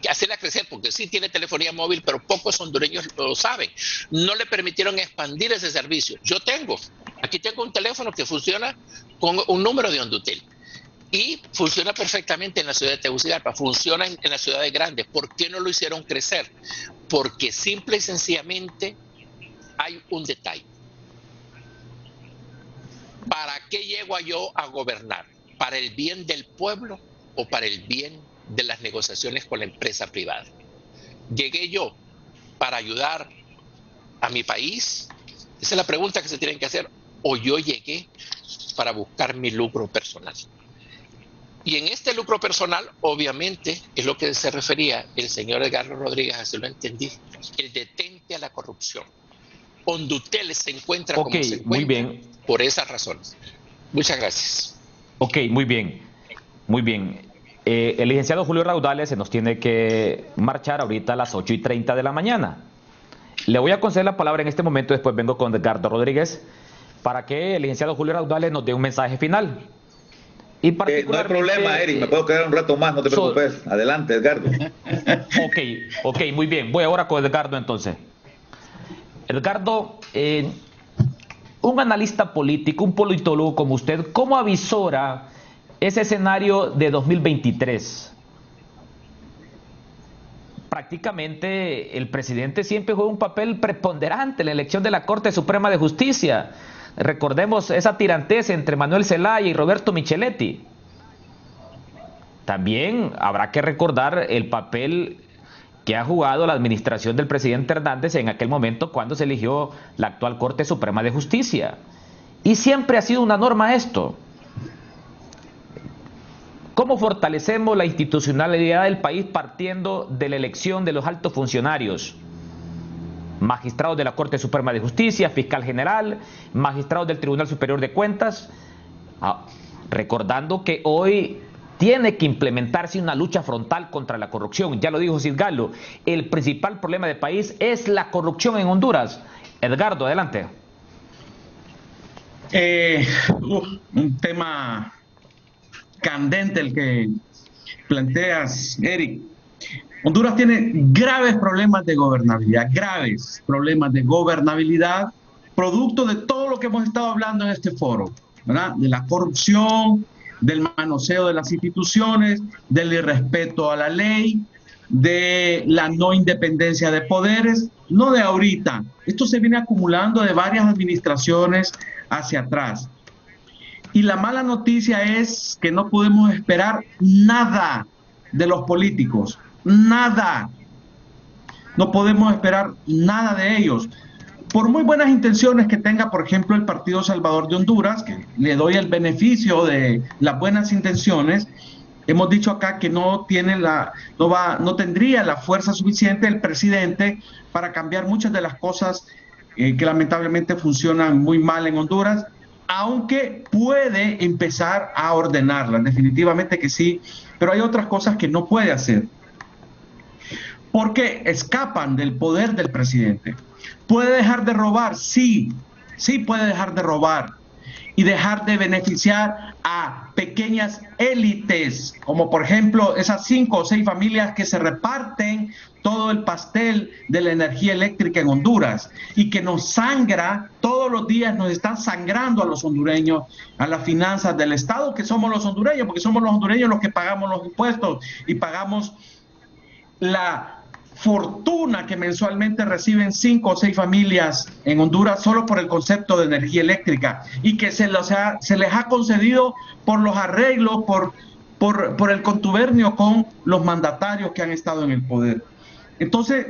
hacerla crecer, porque sí tiene telefonía móvil, pero pocos hondureños lo saben. No le permitieron expandir ese servicio. Aquí tengo un teléfono que funciona con un número de Hondutel. Y funciona perfectamente en la ciudad de Tegucigalpa, funciona en las ciudades grandes. ¿Por qué no lo hicieron crecer? Porque simple y sencillamente hay un detalle. ¿Para qué llego yo a gobernar? ¿Para el bien del pueblo o para el bien de las negociaciones con la empresa privada? ¿Llegué yo para ayudar a mi país? Esa es la pregunta que se tienen que hacer. ¿O yo llegué para buscar mi lucro personal. Y en este lucro personal, obviamente, es lo que se refería el señor Edgardo Rodríguez, así lo entendí, el detente a la corrupción. Hondutel se encuentra como se encuentra muy bien. Por esas razones. Muchas gracias. Ok, muy bien. Muy bien. El licenciado Julio Raudales se nos tiene que marchar ahorita a las 8:30 de la mañana. Le voy a conceder la palabra en este momento, después vengo con Edgardo Rodríguez, para que el licenciado Julio Raudales nos dé un mensaje final. Y no hay problema, Eric, me puedo quedar un rato más, no te preocupes. Adelante, Edgardo. Ok, muy bien. Voy ahora con Edgardo entonces. Edgardo, un analista político, un politólogo como usted, ¿cómo avisora ese escenario de 2023? Prácticamente el presidente siempre juega un papel preponderante en la elección de la Corte Suprema de Justicia. Recordemos esa tirantez entre Manuel Zelaya y Roberto Micheletti. También habrá que recordar el papel que ha jugado la administración del presidente Hernández en aquel momento cuando se eligió la actual Corte Suprema de Justicia. Y siempre ha sido una norma esto. ¿Cómo fortalecemos la institucionalidad del país partiendo de la elección de los altos funcionarios? Magistrados de la Corte Suprema de Justicia, fiscal general, magistrados del Tribunal Superior de Cuentas, recordando que hoy tiene que implementarse una lucha frontal contra la corrupción. Ya lo dijo Sid Galo, el principal problema del país es la corrupción en Honduras. Edgardo, adelante. Un tema candente el que planteas, Eric. Honduras tiene graves problemas de gobernabilidad, producto de todo lo que hemos estado hablando en este foro, ¿verdad? De la corrupción, del manoseo de las instituciones, del irrespeto a la ley, de la no independencia de poderes, no de ahorita. Esto se viene acumulando de varias administraciones hacia atrás. Y la mala noticia es que no podemos esperar nada de los políticos. Nada. No podemos esperar nada de ellos. Por muy buenas intenciones que tenga, por ejemplo, el Partido Salvador de Honduras, que le doy el beneficio de las buenas intenciones, hemos dicho acá que no tendría la fuerza suficiente el presidente para cambiar muchas de las cosas que lamentablemente funcionan muy mal en Honduras, aunque puede empezar a ordenarlas, definitivamente que sí, pero hay otras cosas que no puede hacer, porque escapan del poder del presidente. ¿Puede dejar de robar? Sí, sí puede dejar de robar y dejar de beneficiar a pequeñas élites, como por ejemplo esas 5 o 6 familias que se reparten todo el pastel de la energía eléctrica en Honduras y que nos sangra, todos los días nos están sangrando a los hondureños, a las finanzas del Estado, que somos los hondureños, porque somos los hondureños los que pagamos los impuestos y pagamos la fortuna que mensualmente reciben 5 o 6 familias en Honduras solo por el concepto de energía eléctrica y que se les ha concedido por los arreglos, por el contubernio con los mandatarios que han estado en el poder. Entonces,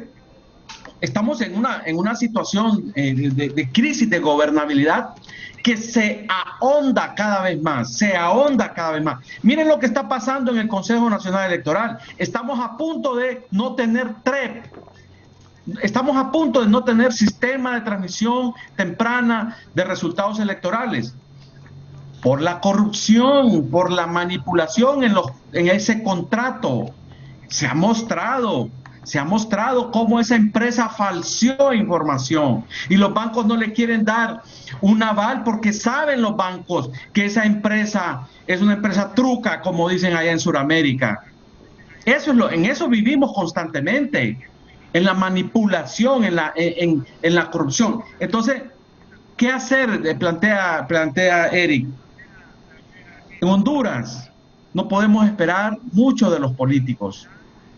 estamos en una situación de crisis de gobernabilidad que se ahonda cada vez más, Miren lo que está pasando en el Consejo Nacional Electoral. Estamos a punto de no tener TREP. Estamos a punto de no tener sistema de transmisión temprana de resultados electorales. Por la corrupción, por la manipulación en ese contrato. Se ha mostrado cómo esa empresa falseó información y los bancos no le quieren dar un aval porque saben los bancos que esa empresa es una empresa truca, como dicen allá en Sudamérica. En eso vivimos constantemente, en la manipulación, en la corrupción. Entonces, ¿qué hacer? Plantea Eric. En Honduras no podemos esperar mucho de los políticos.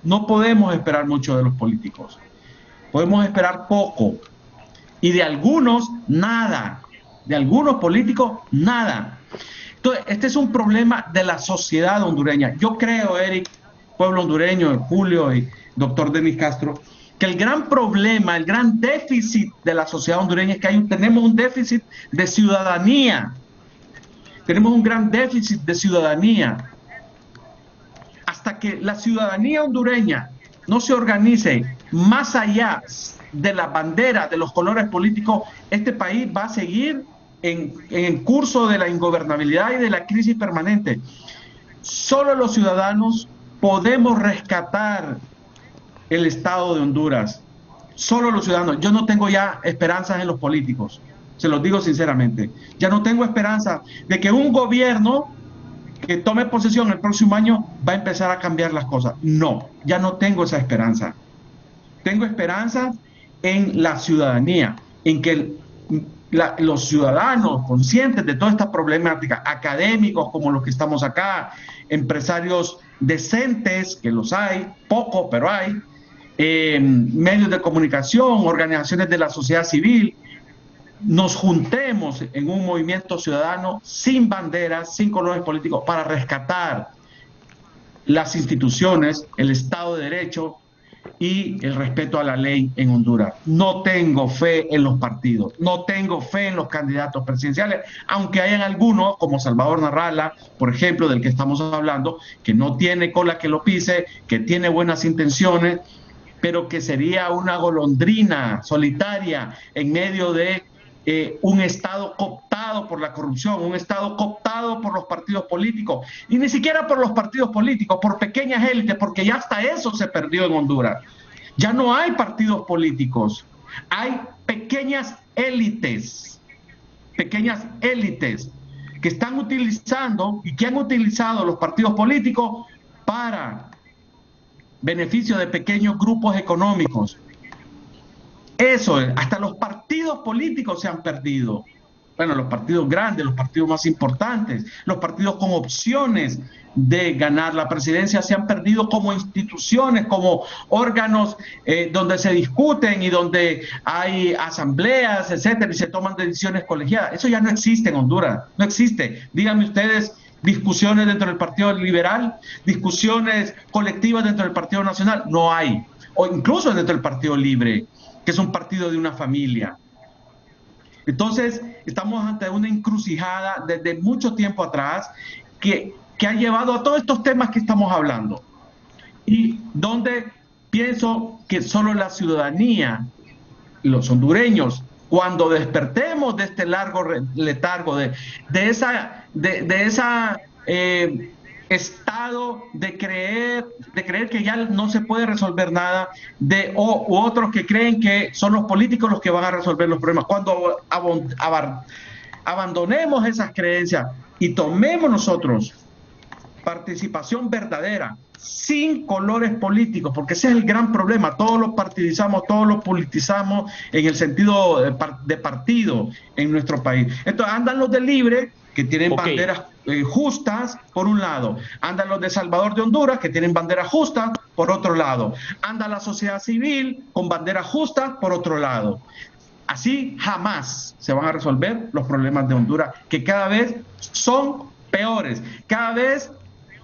No podemos esperar mucho de los políticos. Podemos esperar poco. Y de algunos, nada. De algunos políticos, nada. Entonces, este es un problema de la sociedad hondureña. Yo creo, Eric, pueblo hondureño, Julio y doctor Denis Castro, que el gran problema, el gran déficit de la sociedad hondureña es que tenemos un déficit de ciudadanía. tenemos un gran déficit de ciudadanía. Hasta que la ciudadanía hondureña no se organice más allá de la bandera, de los colores políticos, este país va a seguir en curso de la ingobernabilidad y de la crisis permanente. Solo los ciudadanos podemos rescatar el Estado de Honduras. Solo los ciudadanos. Yo no tengo ya esperanzas en los políticos, se los digo sinceramente. Ya no tengo esperanza de que un gobierno que tome posesión el próximo año va a empezar a cambiar las cosas. No, ya no tengo esa esperanza. Tengo esperanza en la ciudadanía, en que los ciudadanos conscientes de toda esta problemática, académicos como los que estamos acá, empresarios decentes, que los hay, poco, pero hay, medios de comunicación, organizaciones de la sociedad civil, nos juntemos en un movimiento ciudadano sin banderas, sin colores políticos, para rescatar las instituciones, el Estado de Derecho y el respeto a la ley en Honduras. No tengo fe en los partidos, no tengo fe en los candidatos presidenciales, aunque hayan algunos, como Salvador Narrala, por ejemplo, del que estamos hablando, que no tiene cola que lo pise, que tiene buenas intenciones, pero que sería una golondrina solitaria en medio de un Estado cooptado por la corrupción, un Estado cooptado por los partidos políticos, y ni siquiera por los partidos políticos, por pequeñas élites, porque ya hasta eso se perdió en Honduras. Ya no hay partidos políticos, hay pequeñas élites que están utilizando y que han utilizado los partidos políticos para beneficio de pequeños grupos económicos. Eso es, hasta los partidos políticos se han perdido. Bueno, los partidos grandes, los partidos más importantes, los partidos con opciones de ganar la presidencia se han perdido como instituciones, como órganos donde se discuten y donde hay asambleas, etcétera, y se toman decisiones colegiadas. Eso ya no existe en Honduras, no existe. Díganme ustedes, discusiones dentro del Partido Liberal, discusiones colectivas dentro del Partido Nacional, no hay. O incluso dentro del Partido Libre, que es un partido de una familia. Entonces, estamos ante una encrucijada desde mucho tiempo atrás que ha llevado a todos estos temas que estamos hablando. Y donde pienso que solo la ciudadanía, los hondureños, cuando despertemos de este largo letargo, de esa estado de creer que ya no se puede resolver nada, u otros que creen que son los políticos los que van a resolver los problemas. Cuando abandonemos esas creencias y tomemos nosotros participación verdadera, sin colores políticos, porque ese es el gran problema. Todos los partidizamos, todos los politizamos en el sentido de partido en nuestro país. Entonces andan los de Libre, que tienen banderas justas, por un lado. Andan los de Salvador de Honduras, que tienen banderas justas, por otro lado. Anda la sociedad civil con banderas justas, por otro lado. Así jamás se van a resolver los problemas de Honduras, que cada vez son peores. Cada vez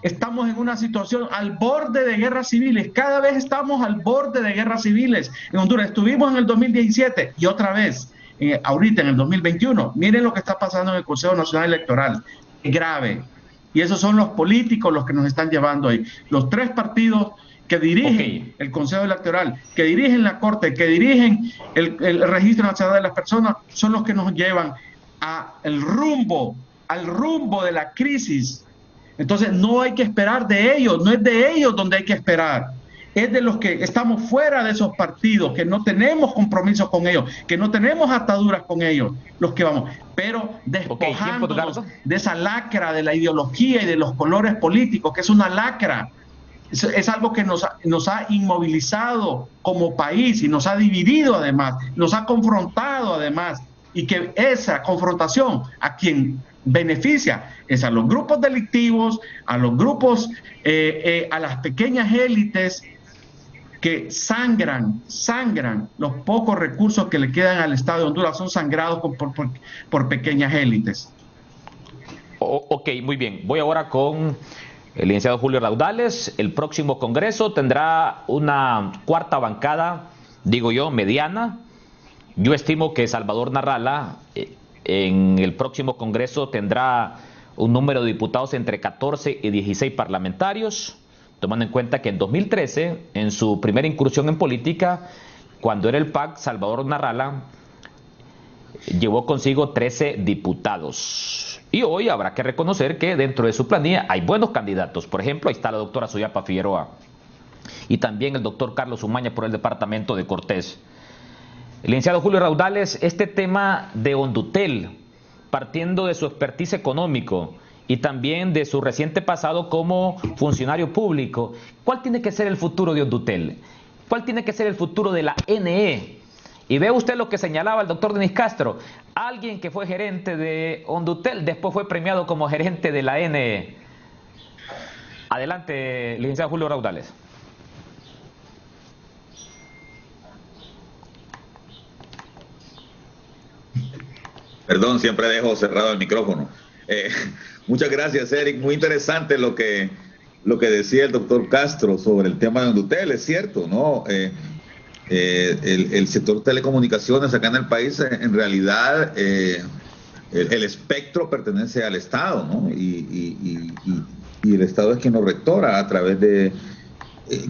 estamos en una situación al borde de guerras civiles. Cada vez estamos al borde de guerras civiles en Honduras. Estuvimos en el 2017 y otra vez ahorita en el 2021. Miren lo que está pasando en el Consejo Nacional Electoral. Es grave. Y esos son los políticos los que nos están llevando ahí. Los tres partidos que dirigen el Consejo Electoral, que dirigen la Corte, que dirigen el Registro Nacional de las Personas, son los que nos llevan al rumbo de la crisis. Entonces no hay que esperar de ellos, no es de ellos donde hay que esperar. Es de los que estamos fuera de esos partidos, que no tenemos compromisos con ellos, que no tenemos ataduras con ellos, los que vamos. Pero despojándonos de esa lacra de la ideología y de los colores políticos, que es una lacra. Es algo que nos ha inmovilizado como país y nos ha dividido además, nos ha confrontado además, y que esa confrontación a quien beneficia es a los grupos delictivos, a los grupos, a las pequeñas élites que sangran los pocos recursos que le quedan al Estado de Honduras, son sangrados por pequeñas élites. Ok, muy bien. Voy ahora con el licenciado Julio Raudales. El próximo Congreso tendrá una cuarta bancada, digo yo, mediana. Yo estimo que Salvador Narrala en el próximo Congreso tendrá un número de diputados entre 14 y 16 parlamentarios, tomando en cuenta que en 2013, en su primera incursión en política, cuando era el PAC, Salvador Narrala llevó consigo 13 diputados. Y hoy habrá que reconocer que dentro de su planilla hay buenos candidatos. Por ejemplo, ahí está la doctora Suyapa Figueroa y también el doctor Carlos Umaña por el departamento de Cortés. El licenciado Julio Raudales, este tema de Hondutel, partiendo de su expertise económico y también de su reciente pasado como funcionario público, ¿cuál tiene que ser el futuro de Hondutel? ¿Cuál tiene que ser el futuro de la NE? Y ve usted lo que señalaba el doctor Denis Castro, alguien que fue gerente de Hondutel, después fue premiado como gerente de la NE. Adelante, licenciado Julio Raudales. Perdón, siempre dejo cerrado el micrófono. Muchas gracias, Eric. Muy interesante lo que decía el doctor Castro sobre el tema de Hondutel. Es cierto, ¿no? El sector telecomunicaciones acá en el país, en realidad, el espectro pertenece al Estado, ¿no? Y el Estado es quien lo rectora a través de...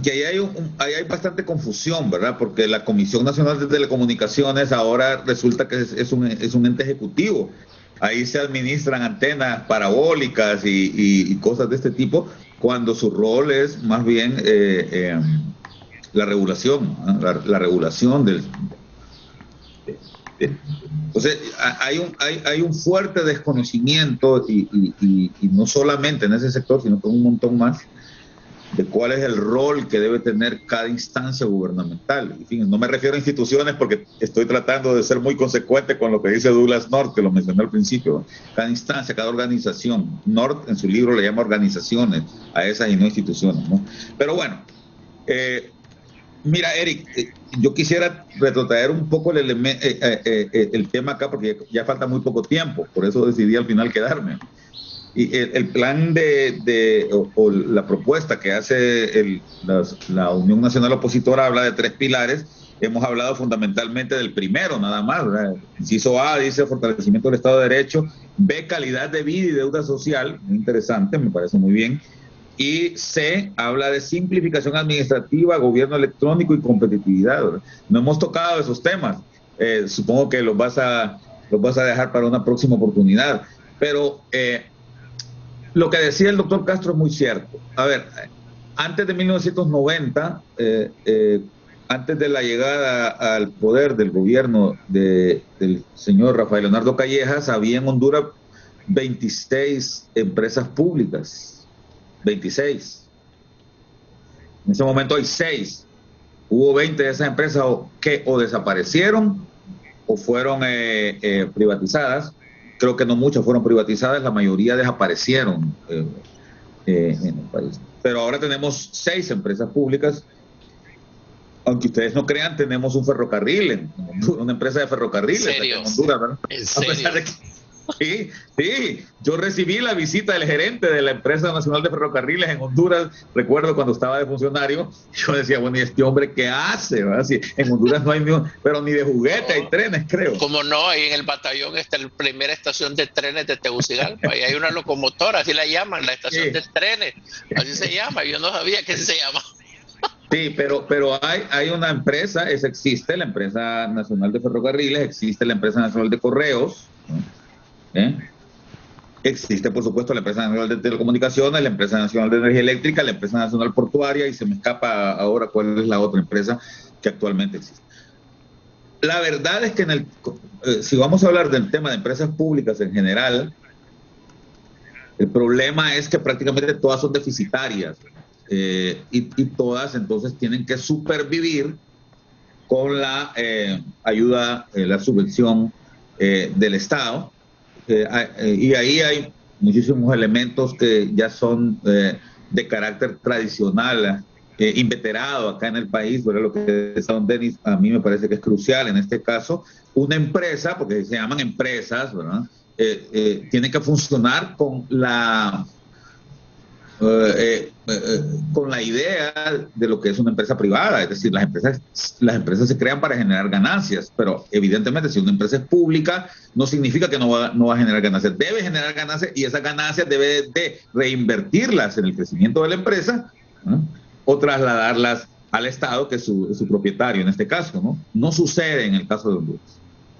que ahí hay bastante confusión, ¿verdad? Porque la Comisión Nacional de Telecomunicaciones ahora resulta que es un ente ejecutivo. Ahí se administran antenas parabólicas y cosas de este tipo, cuando su rol es más bien la regulación, ¿no? La regulación del... Entonces, hay un fuerte desconocimiento y no solamente en ese sector, sino que un montón más, de cuál es el rol que debe tener cada instancia gubernamental. En fin, no me refiero a instituciones porque estoy tratando de ser muy consecuente con lo que dice Douglas North, que lo mencioné al principio. Cada instancia, cada organización. North en su libro le llama organizaciones a esas y no instituciones, ¿no? Pero bueno, mira, Eric, yo quisiera retrotraer un poco el tema acá porque ya falta muy poco tiempo, por eso decidí al final quedarme. Y el plan o la propuesta que hace la Unión Nacional Opositora habla de 3 pilares. Hemos hablado fundamentalmente del primero, nada más, ¿verdad? Inciso A dice fortalecimiento del Estado de Derecho, B, calidad de vida y deuda social, muy interesante, me parece muy bien. Y C, habla de simplificación administrativa, gobierno electrónico y competitividad, ¿verdad? No hemos tocado esos temas, supongo que los vas a dejar para una próxima oportunidad, pero... lo que decía el doctor Castro es muy cierto. A ver, antes de 1990, antes de la llegada al poder del gobierno del señor Rafael Leonardo Callejas, había en Honduras 26 empresas públicas. 26. En ese momento hay 6. Hubo 20 de esas empresas que o desaparecieron o fueron privatizadas. Creo que no muchas fueron privatizadas, la mayoría desaparecieron en el país. Pero ahora tenemos 6 empresas públicas. Aunque ustedes no crean, tenemos un ferrocarril, una empresa de ferrocarriles en Honduras, ¿verdad? ¿En serio? A pesar de que, sí, yo recibí la visita del gerente de la empresa nacional de ferrocarriles en Honduras, recuerdo cuando estaba de funcionario, yo decía, bueno, ¿y este hombre qué hace? ¿Verdad? Si en Honduras no hay pero ni de juguete, hay trenes, creo. Como no, ahí en el batallón está la primera estación de trenes de Tegucigalpa, y hay una locomotora, así la llaman, la estación de trenes, así se llama, yo no sabía que se llama. Sí, pero hay una empresa, existe la empresa nacional de ferrocarriles, existe la empresa nacional de correos, ¿no? Existe, por supuesto, la empresa nacional de telecomunicaciones, la empresa nacional de energía eléctrica, la empresa nacional portuaria, y se me escapa ahora cuál es la otra empresa que actualmente existe. La verdad es que si vamos a hablar del tema de empresas públicas en general, el problema es que prácticamente todas son deficitarias, y todas entonces tienen que supervivir con la ayuda, la subvención del Estado. Y ahí hay muchísimos elementos que ya son de carácter tradicional, inveterado acá en el país, ¿verdad? Lo que decía don Denis, a mí me parece que es crucial en este caso. Una empresa, porque se llaman empresas, ¿verdad? Tiene que funcionar con con la idea de lo que es una empresa privada, es decir, las empresas se crean para generar ganancias, pero evidentemente si una empresa es pública no significa que no va a generar ganancias, debe generar ganancias y esas ganancias debe de reinvertirlas en el crecimiento de la empresa, ¿no? O trasladarlas al Estado, que es su propietario en este caso, ¿no? No sucede en el caso de Honduras.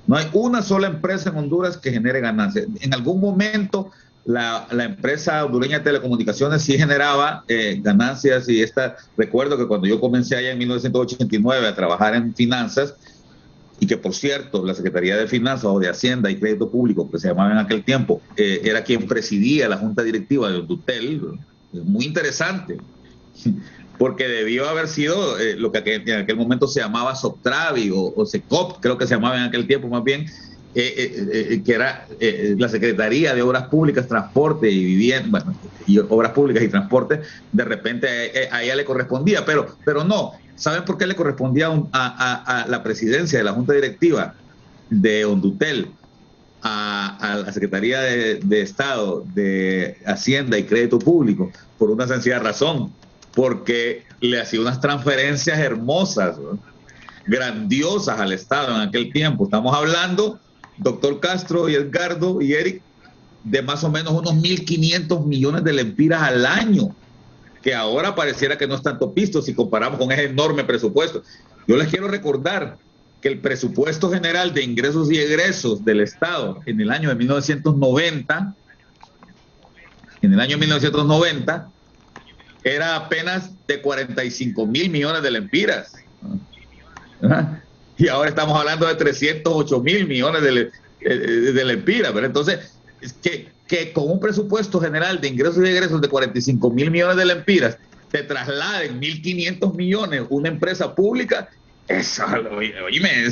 No hay una sola empresa en Honduras que genere ganancias. En algún momento la empresa hondureña de telecomunicaciones sí generaba ganancias y recuerdo que cuando yo comencé allá en 1989 a trabajar en finanzas, y que por cierto la Secretaría de Finanzas o de Hacienda y Crédito Público, que se llamaba en aquel tiempo, era quien presidía la junta directiva de Hondutel, muy interesante, porque debió haber sido lo que en aquel momento se llamaba SOCTRAVI o SECOP, creo que se llamaba en aquel tiempo más bien, que era la Secretaría de Obras Públicas, Transporte y Vivienda, bueno, y Obras Públicas y Transporte, de repente a ella le correspondía, pero no. ¿Saben por qué le correspondía a la presidencia de la Junta Directiva de Hondutel, a la Secretaría de Estado de Hacienda y Crédito Público? Por una sencilla razón, porque le hacía unas transferencias hermosas, ¿no?, grandiosas al Estado en aquel tiempo. Estamos hablando, doctor Castro y Edgardo y Eric, de más o menos unos 1.500 millones de lempiras al año, que ahora pareciera que no es tanto pisto si comparamos con ese enorme presupuesto. Yo les quiero recordar que el presupuesto general de ingresos y egresos del Estado en el año de 1990, era apenas de 45.000 millones de lempiras. Y ahora estamos hablando de 308.000 millones de lempiras. Pero entonces, es que con un presupuesto general de ingresos y egresos de 45.000 millones de lempiras te trasladen 1.500 millones una empresa pública, eso, oíme,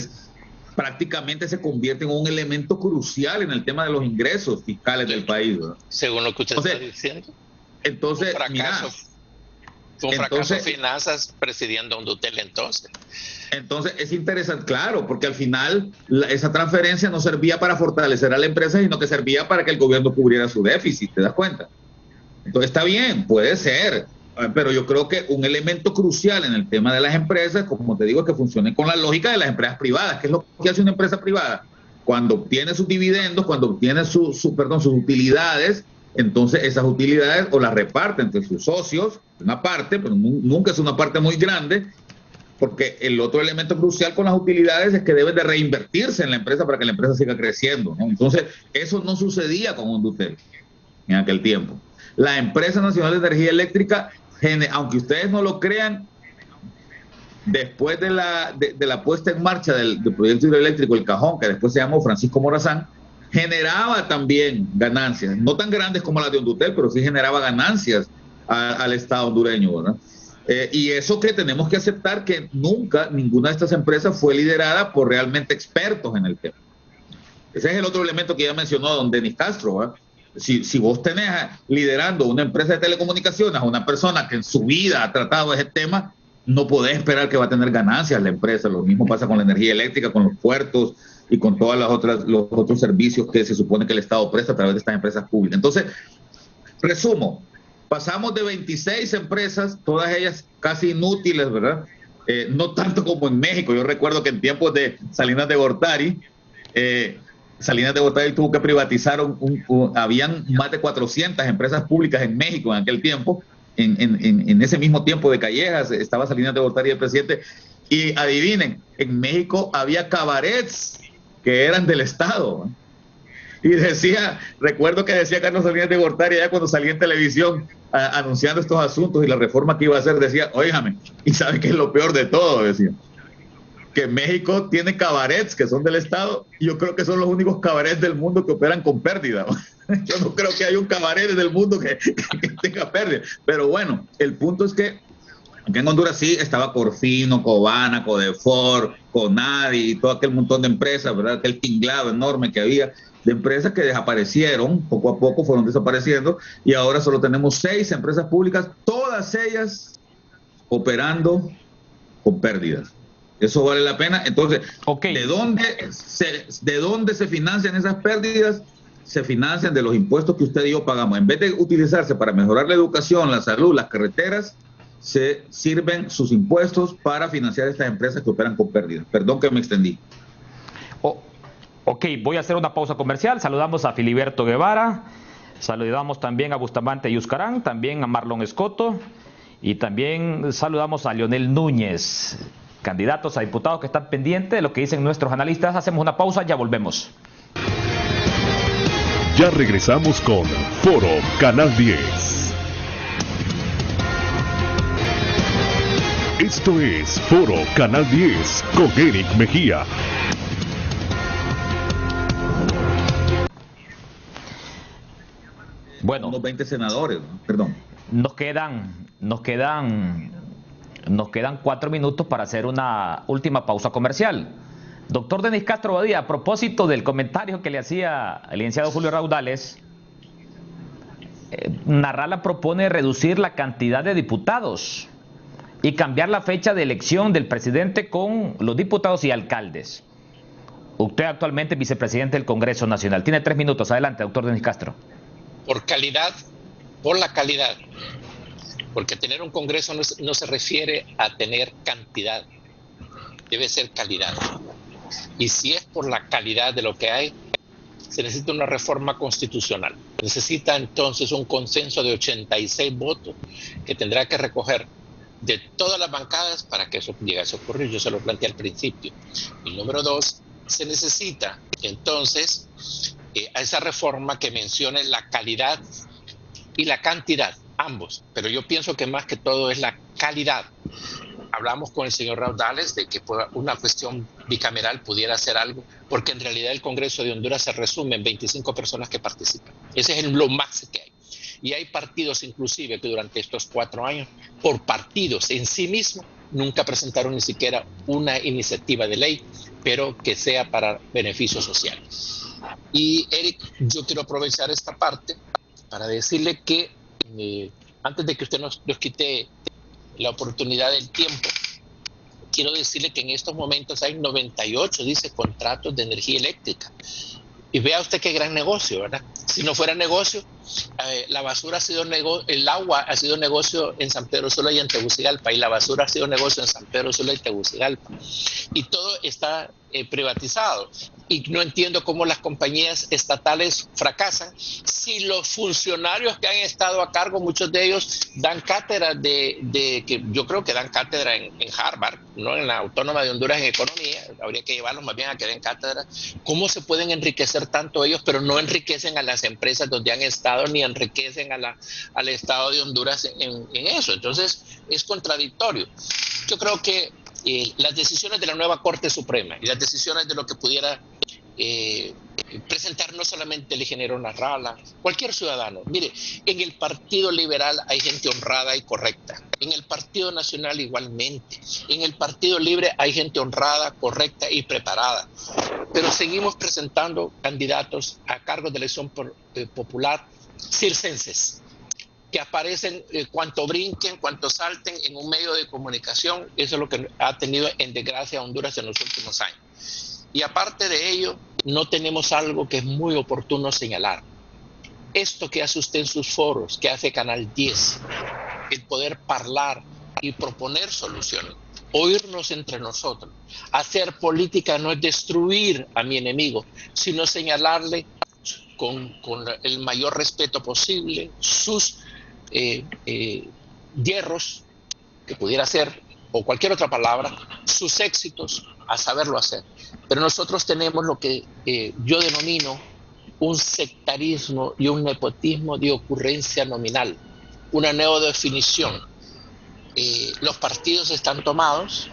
prácticamente se convierte en un elemento crucial en el tema de los ingresos fiscales del país, ¿no? Según lo que usted está diciendo. Entonces, fue un fracaso de finanzas presidiendo Hondutel entonces. Entonces es interesante, claro, porque al final esa transferencia no servía para fortalecer a la empresa, sino que servía para que el gobierno cubriera su déficit, ¿te das cuenta? Entonces está bien, puede ser, pero yo creo que un elemento crucial en el tema de las empresas, como te digo, es que funcionen con la lógica de las empresas privadas. ¿Qué es lo que hace una empresa privada? Cuando obtiene sus dividendos, cuando obtiene sus utilidades, entonces esas utilidades o las reparte entre sus socios, una parte, pero nunca es una parte muy grande, porque el otro elemento crucial con las utilidades es que deben de reinvertirse en la empresa para que la empresa siga creciendo, ¿no? Entonces, eso no sucedía con Hondutel en aquel tiempo. La Empresa Nacional de Energía Eléctrica, aunque ustedes no lo crean, después de la puesta en marcha del proyecto hidroeléctrico El Cajón, que después se llamó Francisco Morazán, generaba también ganancias, no tan grandes como las de Hondutel, pero sí generaba ganancias al Estado hondureño, ¿verdad? Y eso que tenemos que aceptar, que nunca ninguna de estas empresas fue liderada por realmente expertos en el tema. Ese es el otro elemento que ya mencionó don Denis Castro, ¿verdad? Si vos tenés liderando una empresa de telecomunicaciones a una persona que en su vida ha tratado ese tema, no podés esperar que va a tener ganancias la empresa. Lo mismo pasa con la energía eléctrica, con los puertos y con todas los otros servicios que se supone que el Estado presta a través de estas empresas públicas. Entonces, resumo, pasamos de 26 empresas, todas ellas casi inútiles, ¿verdad? No tanto como en México. Yo recuerdo que en tiempos de Salinas de Gortari, tuvo que privatizar, habían más de 400 empresas públicas en México en aquel tiempo. En ese mismo tiempo de Callejas estaba Salinas de Gortari el presidente, y adivinen, en México había cabarets que eran del Estado, ¿no? Y recuerdo que decía Carlos Salinas de Gortari ya cuando salía en televisión anunciando estos asuntos y la reforma que iba a hacer, decía, óigame, y ¿saben qué es lo peor de todo? Decía, que México tiene cabarets que son del Estado, y yo creo que son los únicos cabarets del mundo que operan con pérdida, ¿no? Yo no creo que haya un cabaret del mundo que tenga pérdida, pero bueno, el punto es que aquí en Honduras sí estaba Corfino, Cobana, Codefor, Conadi y todo aquel montón de empresas, ¿verdad? Aquel tinglado enorme que había de empresas que desaparecieron, poco a poco fueron desapareciendo, y ahora solo tenemos 6 empresas públicas, todas ellas operando con pérdidas. Eso vale la pena. Entonces, ¿de dónde se financian esas pérdidas? se financian de los impuestos que usted y yo pagamos. En vez de utilizarse para mejorar la educación, la salud, las carreteras, se sirven sus impuestos para financiar estas empresas que operan con pérdidas. Perdón que me extendí. Ok, voy a hacer una pausa comercial. Saludamos a Filiberto Guevara, saludamos también a Bustamante Yuscarán, también a Marlon Escoto y también saludamos a Leonel Núñez, candidatos a diputados que están pendientes de lo que dicen nuestros analistas. Hacemos una pausa, ya volvemos. Ya regresamos con Foro Canal 10. Esto es Foro Canal 10 con Eric Mejía. Bueno, unos 20 senadores, ¿no? Perdón. Nos quedan 4 minutos para hacer una última pausa comercial. Doctor Denis Castro Badía, a propósito del comentario que le hacía el licenciado Julio Raudales, Narrala propone reducir la cantidad de diputados y cambiar la fecha de elección del presidente con los diputados y alcaldes. Usted actualmente es vicepresidente del Congreso Nacional. Tiene 3 minutos. Adelante, doctor Denis Castro. Por calidad, por la calidad. Porque tener un Congreso no se refiere a tener cantidad. Debe ser calidad. Y si es por la calidad de lo que hay, se necesita una reforma constitucional. Necesita entonces un consenso de 86 votos que tendrá que recoger de todas las bancadas para que eso llegase a ocurrir. Yo se lo planteé al principio. Y número 2, se necesita entonces a esa reforma que mencione la calidad y la cantidad, ambos. Pero yo pienso que más que todo es la calidad. Hablamos con el señor Raudales de que una cuestión bicameral pudiera hacer algo, porque en realidad el Congreso de Honduras se resume en 25 personas que participan. Ese es lo máximo que hay. Y hay partidos inclusive que durante estos 4 años, por partidos en sí mismos, nunca presentaron ni siquiera una iniciativa de ley, pero que sea para beneficio social. Y Eric, yo quiero aprovechar esta parte para decirle que antes de que usted nos quite la oportunidad del tiempo, quiero decirle que en estos momentos hay 98, dice, contratos de energía eléctrica. Y vea usted qué gran negocio, ¿verdad? Si no fuera negocio, la basura ha sido negocio, el agua ha sido negocio en San Pedro Sula y en Tegucigalpa, y la basura ha sido negocio en San Pedro Sula y Tegucigalpa. Y todo está privatizado. Y no entiendo cómo las compañías estatales fracasan si los funcionarios que han estado a cargo, muchos de ellos dan cátedra que yo creo que dan cátedra en Harvard, no en la Autónoma de Honduras en Economía. Habría que llevarlos más bien a que den cátedra. ¿Cómo se pueden enriquecer tanto ellos, pero no enriquecen a las empresas donde han estado, ni enriquecen al Estado de Honduras en eso? Entonces es contradictorio. Yo creo que las decisiones de la nueva Corte Suprema y las decisiones de lo que pudiera presentar no solamente el ingeniero Narrala, cualquier ciudadano. Mire, en el Partido Liberal hay gente honrada y correcta, en el Partido Nacional igualmente, en el Partido Libre hay gente honrada, correcta y preparada, pero seguimos presentando candidatos a cargos de elección popular circenses, que aparecen cuanto brinquen, cuanto salten en un medio de comunicación. Eso es lo que ha tenido en desgracia a Honduras en los últimos años. Y aparte de ello, no tenemos algo que es muy oportuno señalar. Esto que hace usted en sus foros, que hace Canal 10, el poder hablar y proponer soluciones, oírnos entre nosotros. Hacer política no es destruir a mi enemigo, sino señalarle con el mayor respeto posible sus hierros, que pudiera ser, o cualquier otra palabra, sus éxitos, a saberlo hacer. Pero nosotros tenemos lo que yo denomino un sectarismo y un nepotismo de ocurrencia nominal, una neodefinición. Los partidos están tomados,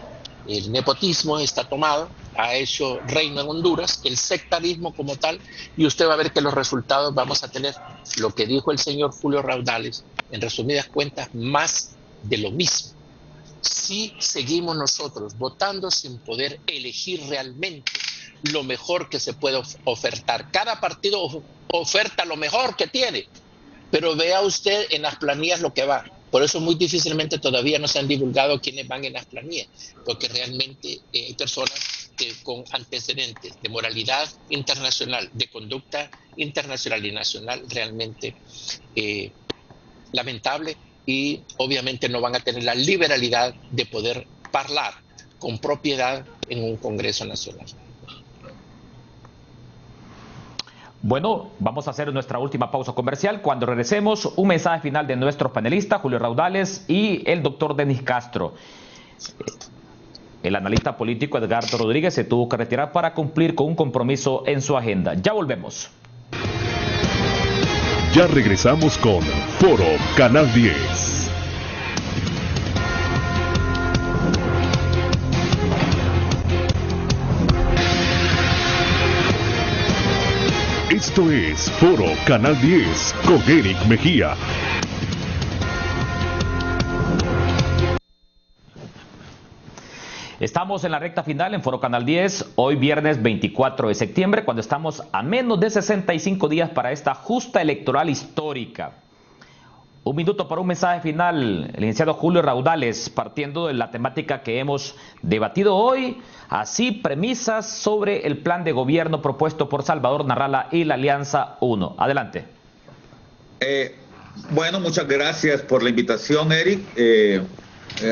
el nepotismo está tomado, ha hecho reino en Honduras, el sectarismo como tal, y usted va a ver que los resultados vamos a tener lo que dijo el señor Julio Raudales, en resumidas cuentas, más de lo mismo. Si seguimos nosotros votando sin poder elegir realmente lo mejor que se puede ofertar. Cada partido oferta lo mejor que tiene, pero vea usted en las planillas lo que va. Por eso muy difícilmente todavía no se han divulgado quiénes van en las planillas, porque realmente hay personas con antecedentes de moralidad internacional, de conducta internacional y nacional realmente lamentable, y obviamente no van a tener la liberalidad de poder hablar con propiedad en un Congreso Nacional. Bueno, vamos a hacer nuestra última pausa comercial. Cuando regresemos, un mensaje final de nuestros panelistas, Julio Raudales y el doctor Denis Castro. El analista político Edgardo Rodríguez se tuvo que retirar para cumplir con un compromiso en su agenda. Ya volvemos. Ya regresamos con Foro Canal 10. Esto es Foro Canal 10 con Eric Mejía. Estamos en la recta final en Foro Canal 10, hoy viernes 24 de septiembre, cuando estamos a menos de 65 días para esta justa electoral histórica. Un minuto para un mensaje final, el licenciado Julio Raudales, partiendo de la temática que hemos debatido hoy, así premisas sobre el plan de gobierno propuesto por Salvador Narrala y la Alianza 1. Adelante. Bueno, muchas gracias por la invitación, Eric.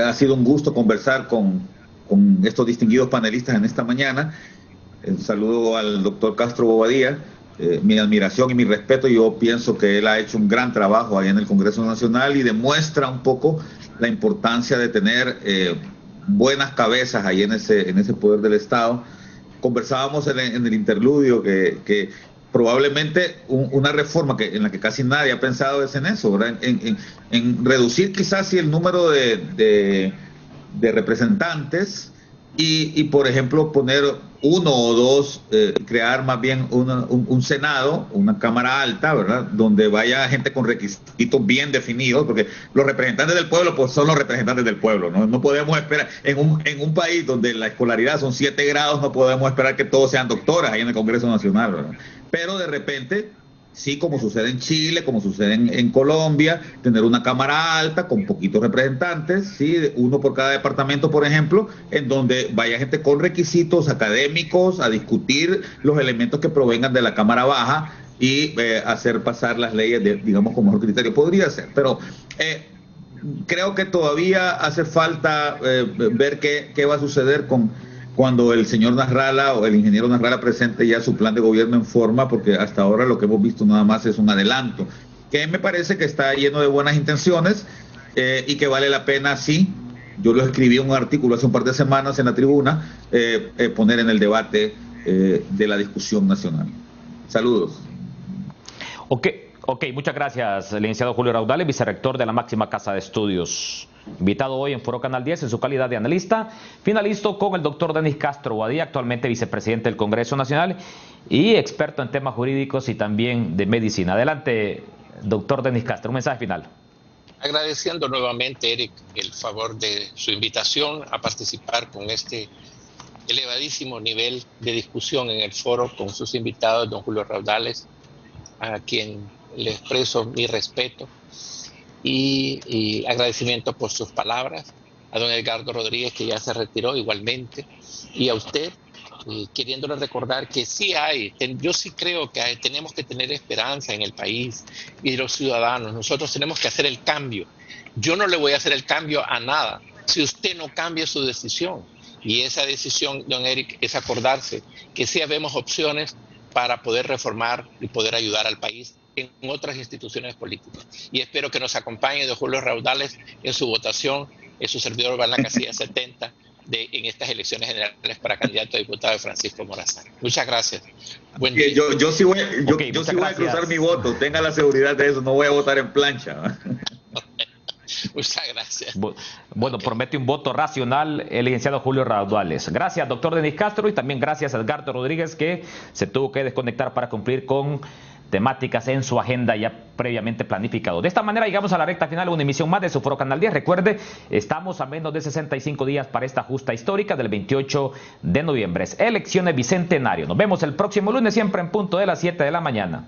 Ha sido un gusto conversar con estos distinguidos panelistas en esta mañana. Saludo al doctor Castro Bobadilla. Mi admiración y mi respeto. Yo pienso que él ha hecho un gran trabajo ahí en el Congreso Nacional y demuestra un poco la importancia de tener buenas cabezas ahí en ese poder del Estado. Conversábamos en el interludio que probablemente una reforma en la que casi nadie ha pensado es en eso, ¿verdad? En reducir quizás el número de representantes y por ejemplo poner uno o dos, crear más bien un Senado, una Cámara Alta, ¿verdad? Donde vaya gente con requisitos bien definidos, porque los representantes del pueblo pues son los representantes del pueblo, ¿no? No podemos esperar, en un país donde la escolaridad son 7 grados, no podemos esperar que todos sean doctoras ahí en el Congreso Nacional, ¿verdad? Pero de repente, sí, como sucede en Chile, como sucede en Colombia, tener una Cámara Alta con poquitos representantes, sí, uno por cada departamento, por ejemplo, en donde vaya gente con requisitos académicos a discutir los elementos que provengan de la Cámara Baja y hacer pasar las leyes, digamos, con mejor criterio. Podría ser, pero creo que todavía hace falta ver qué va a suceder cuando el señor Nasralla o el ingeniero Nasralla presente ya su plan de gobierno en forma, porque hasta ahora lo que hemos visto nada más es un adelanto, que me parece que está lleno de buenas intenciones y que vale la pena, sí, yo lo escribí en un artículo hace un par de semanas en la Tribuna, poner en el debate de la discusión nacional. Saludos. Ok, muchas gracias, licenciado Julio Raudales, vicerrector de la máxima casa de estudios. Invitado hoy en Foro Canal 10 en su calidad de analista, finalista con el doctor Denis Castro Bobadilla, actualmente vicepresidente del Congreso Nacional y experto en temas jurídicos y también de medicina. Adelante, doctor Denis Castro, un mensaje final. Agradeciendo nuevamente, Eric, el favor de su invitación a participar con este elevadísimo nivel de discusión en el foro con sus invitados, don Julio Raudales, a quien le expreso mi respeto y agradecimiento por sus palabras, a don Edgardo Rodríguez, que ya se retiró igualmente, y a usted, queriéndole recordar que sí yo sí creo que tenemos que tener esperanza en el país y los ciudadanos. Nosotros tenemos que hacer el cambio. Yo no le voy a hacer el cambio a nada si usted no cambia su decisión, y esa decisión, don Eric, es acordarse que sí habemos opciones para poder reformar y poder ayudar al país en otras instituciones políticas. Y espero que nos acompañe don Julio Raudales en su votación, en su servidor va en la casilla 70 en estas elecciones generales para candidato a diputado de Francisco Morazán. Muchas gracias. Buen día. Yo sí voy a cruzar mi voto, tenga la seguridad de eso, no voy a votar en plancha. Muchas gracias. Bueno, promete un voto racional el licenciado Julio Raudales. Gracias, doctor Denis Castro, y también gracias a Edgardo Rodríguez, que se tuvo que desconectar para cumplir con temáticas en su agenda ya previamente planificado. De esta manera llegamos a la recta final de una emisión más de su Foro Canal 10. Recuerde, estamos a menos de 65 días para esta justa histórica del 28 de noviembre. Elecciones bicentenario. Nos vemos el próximo lunes, siempre en punto de las 7 de la mañana.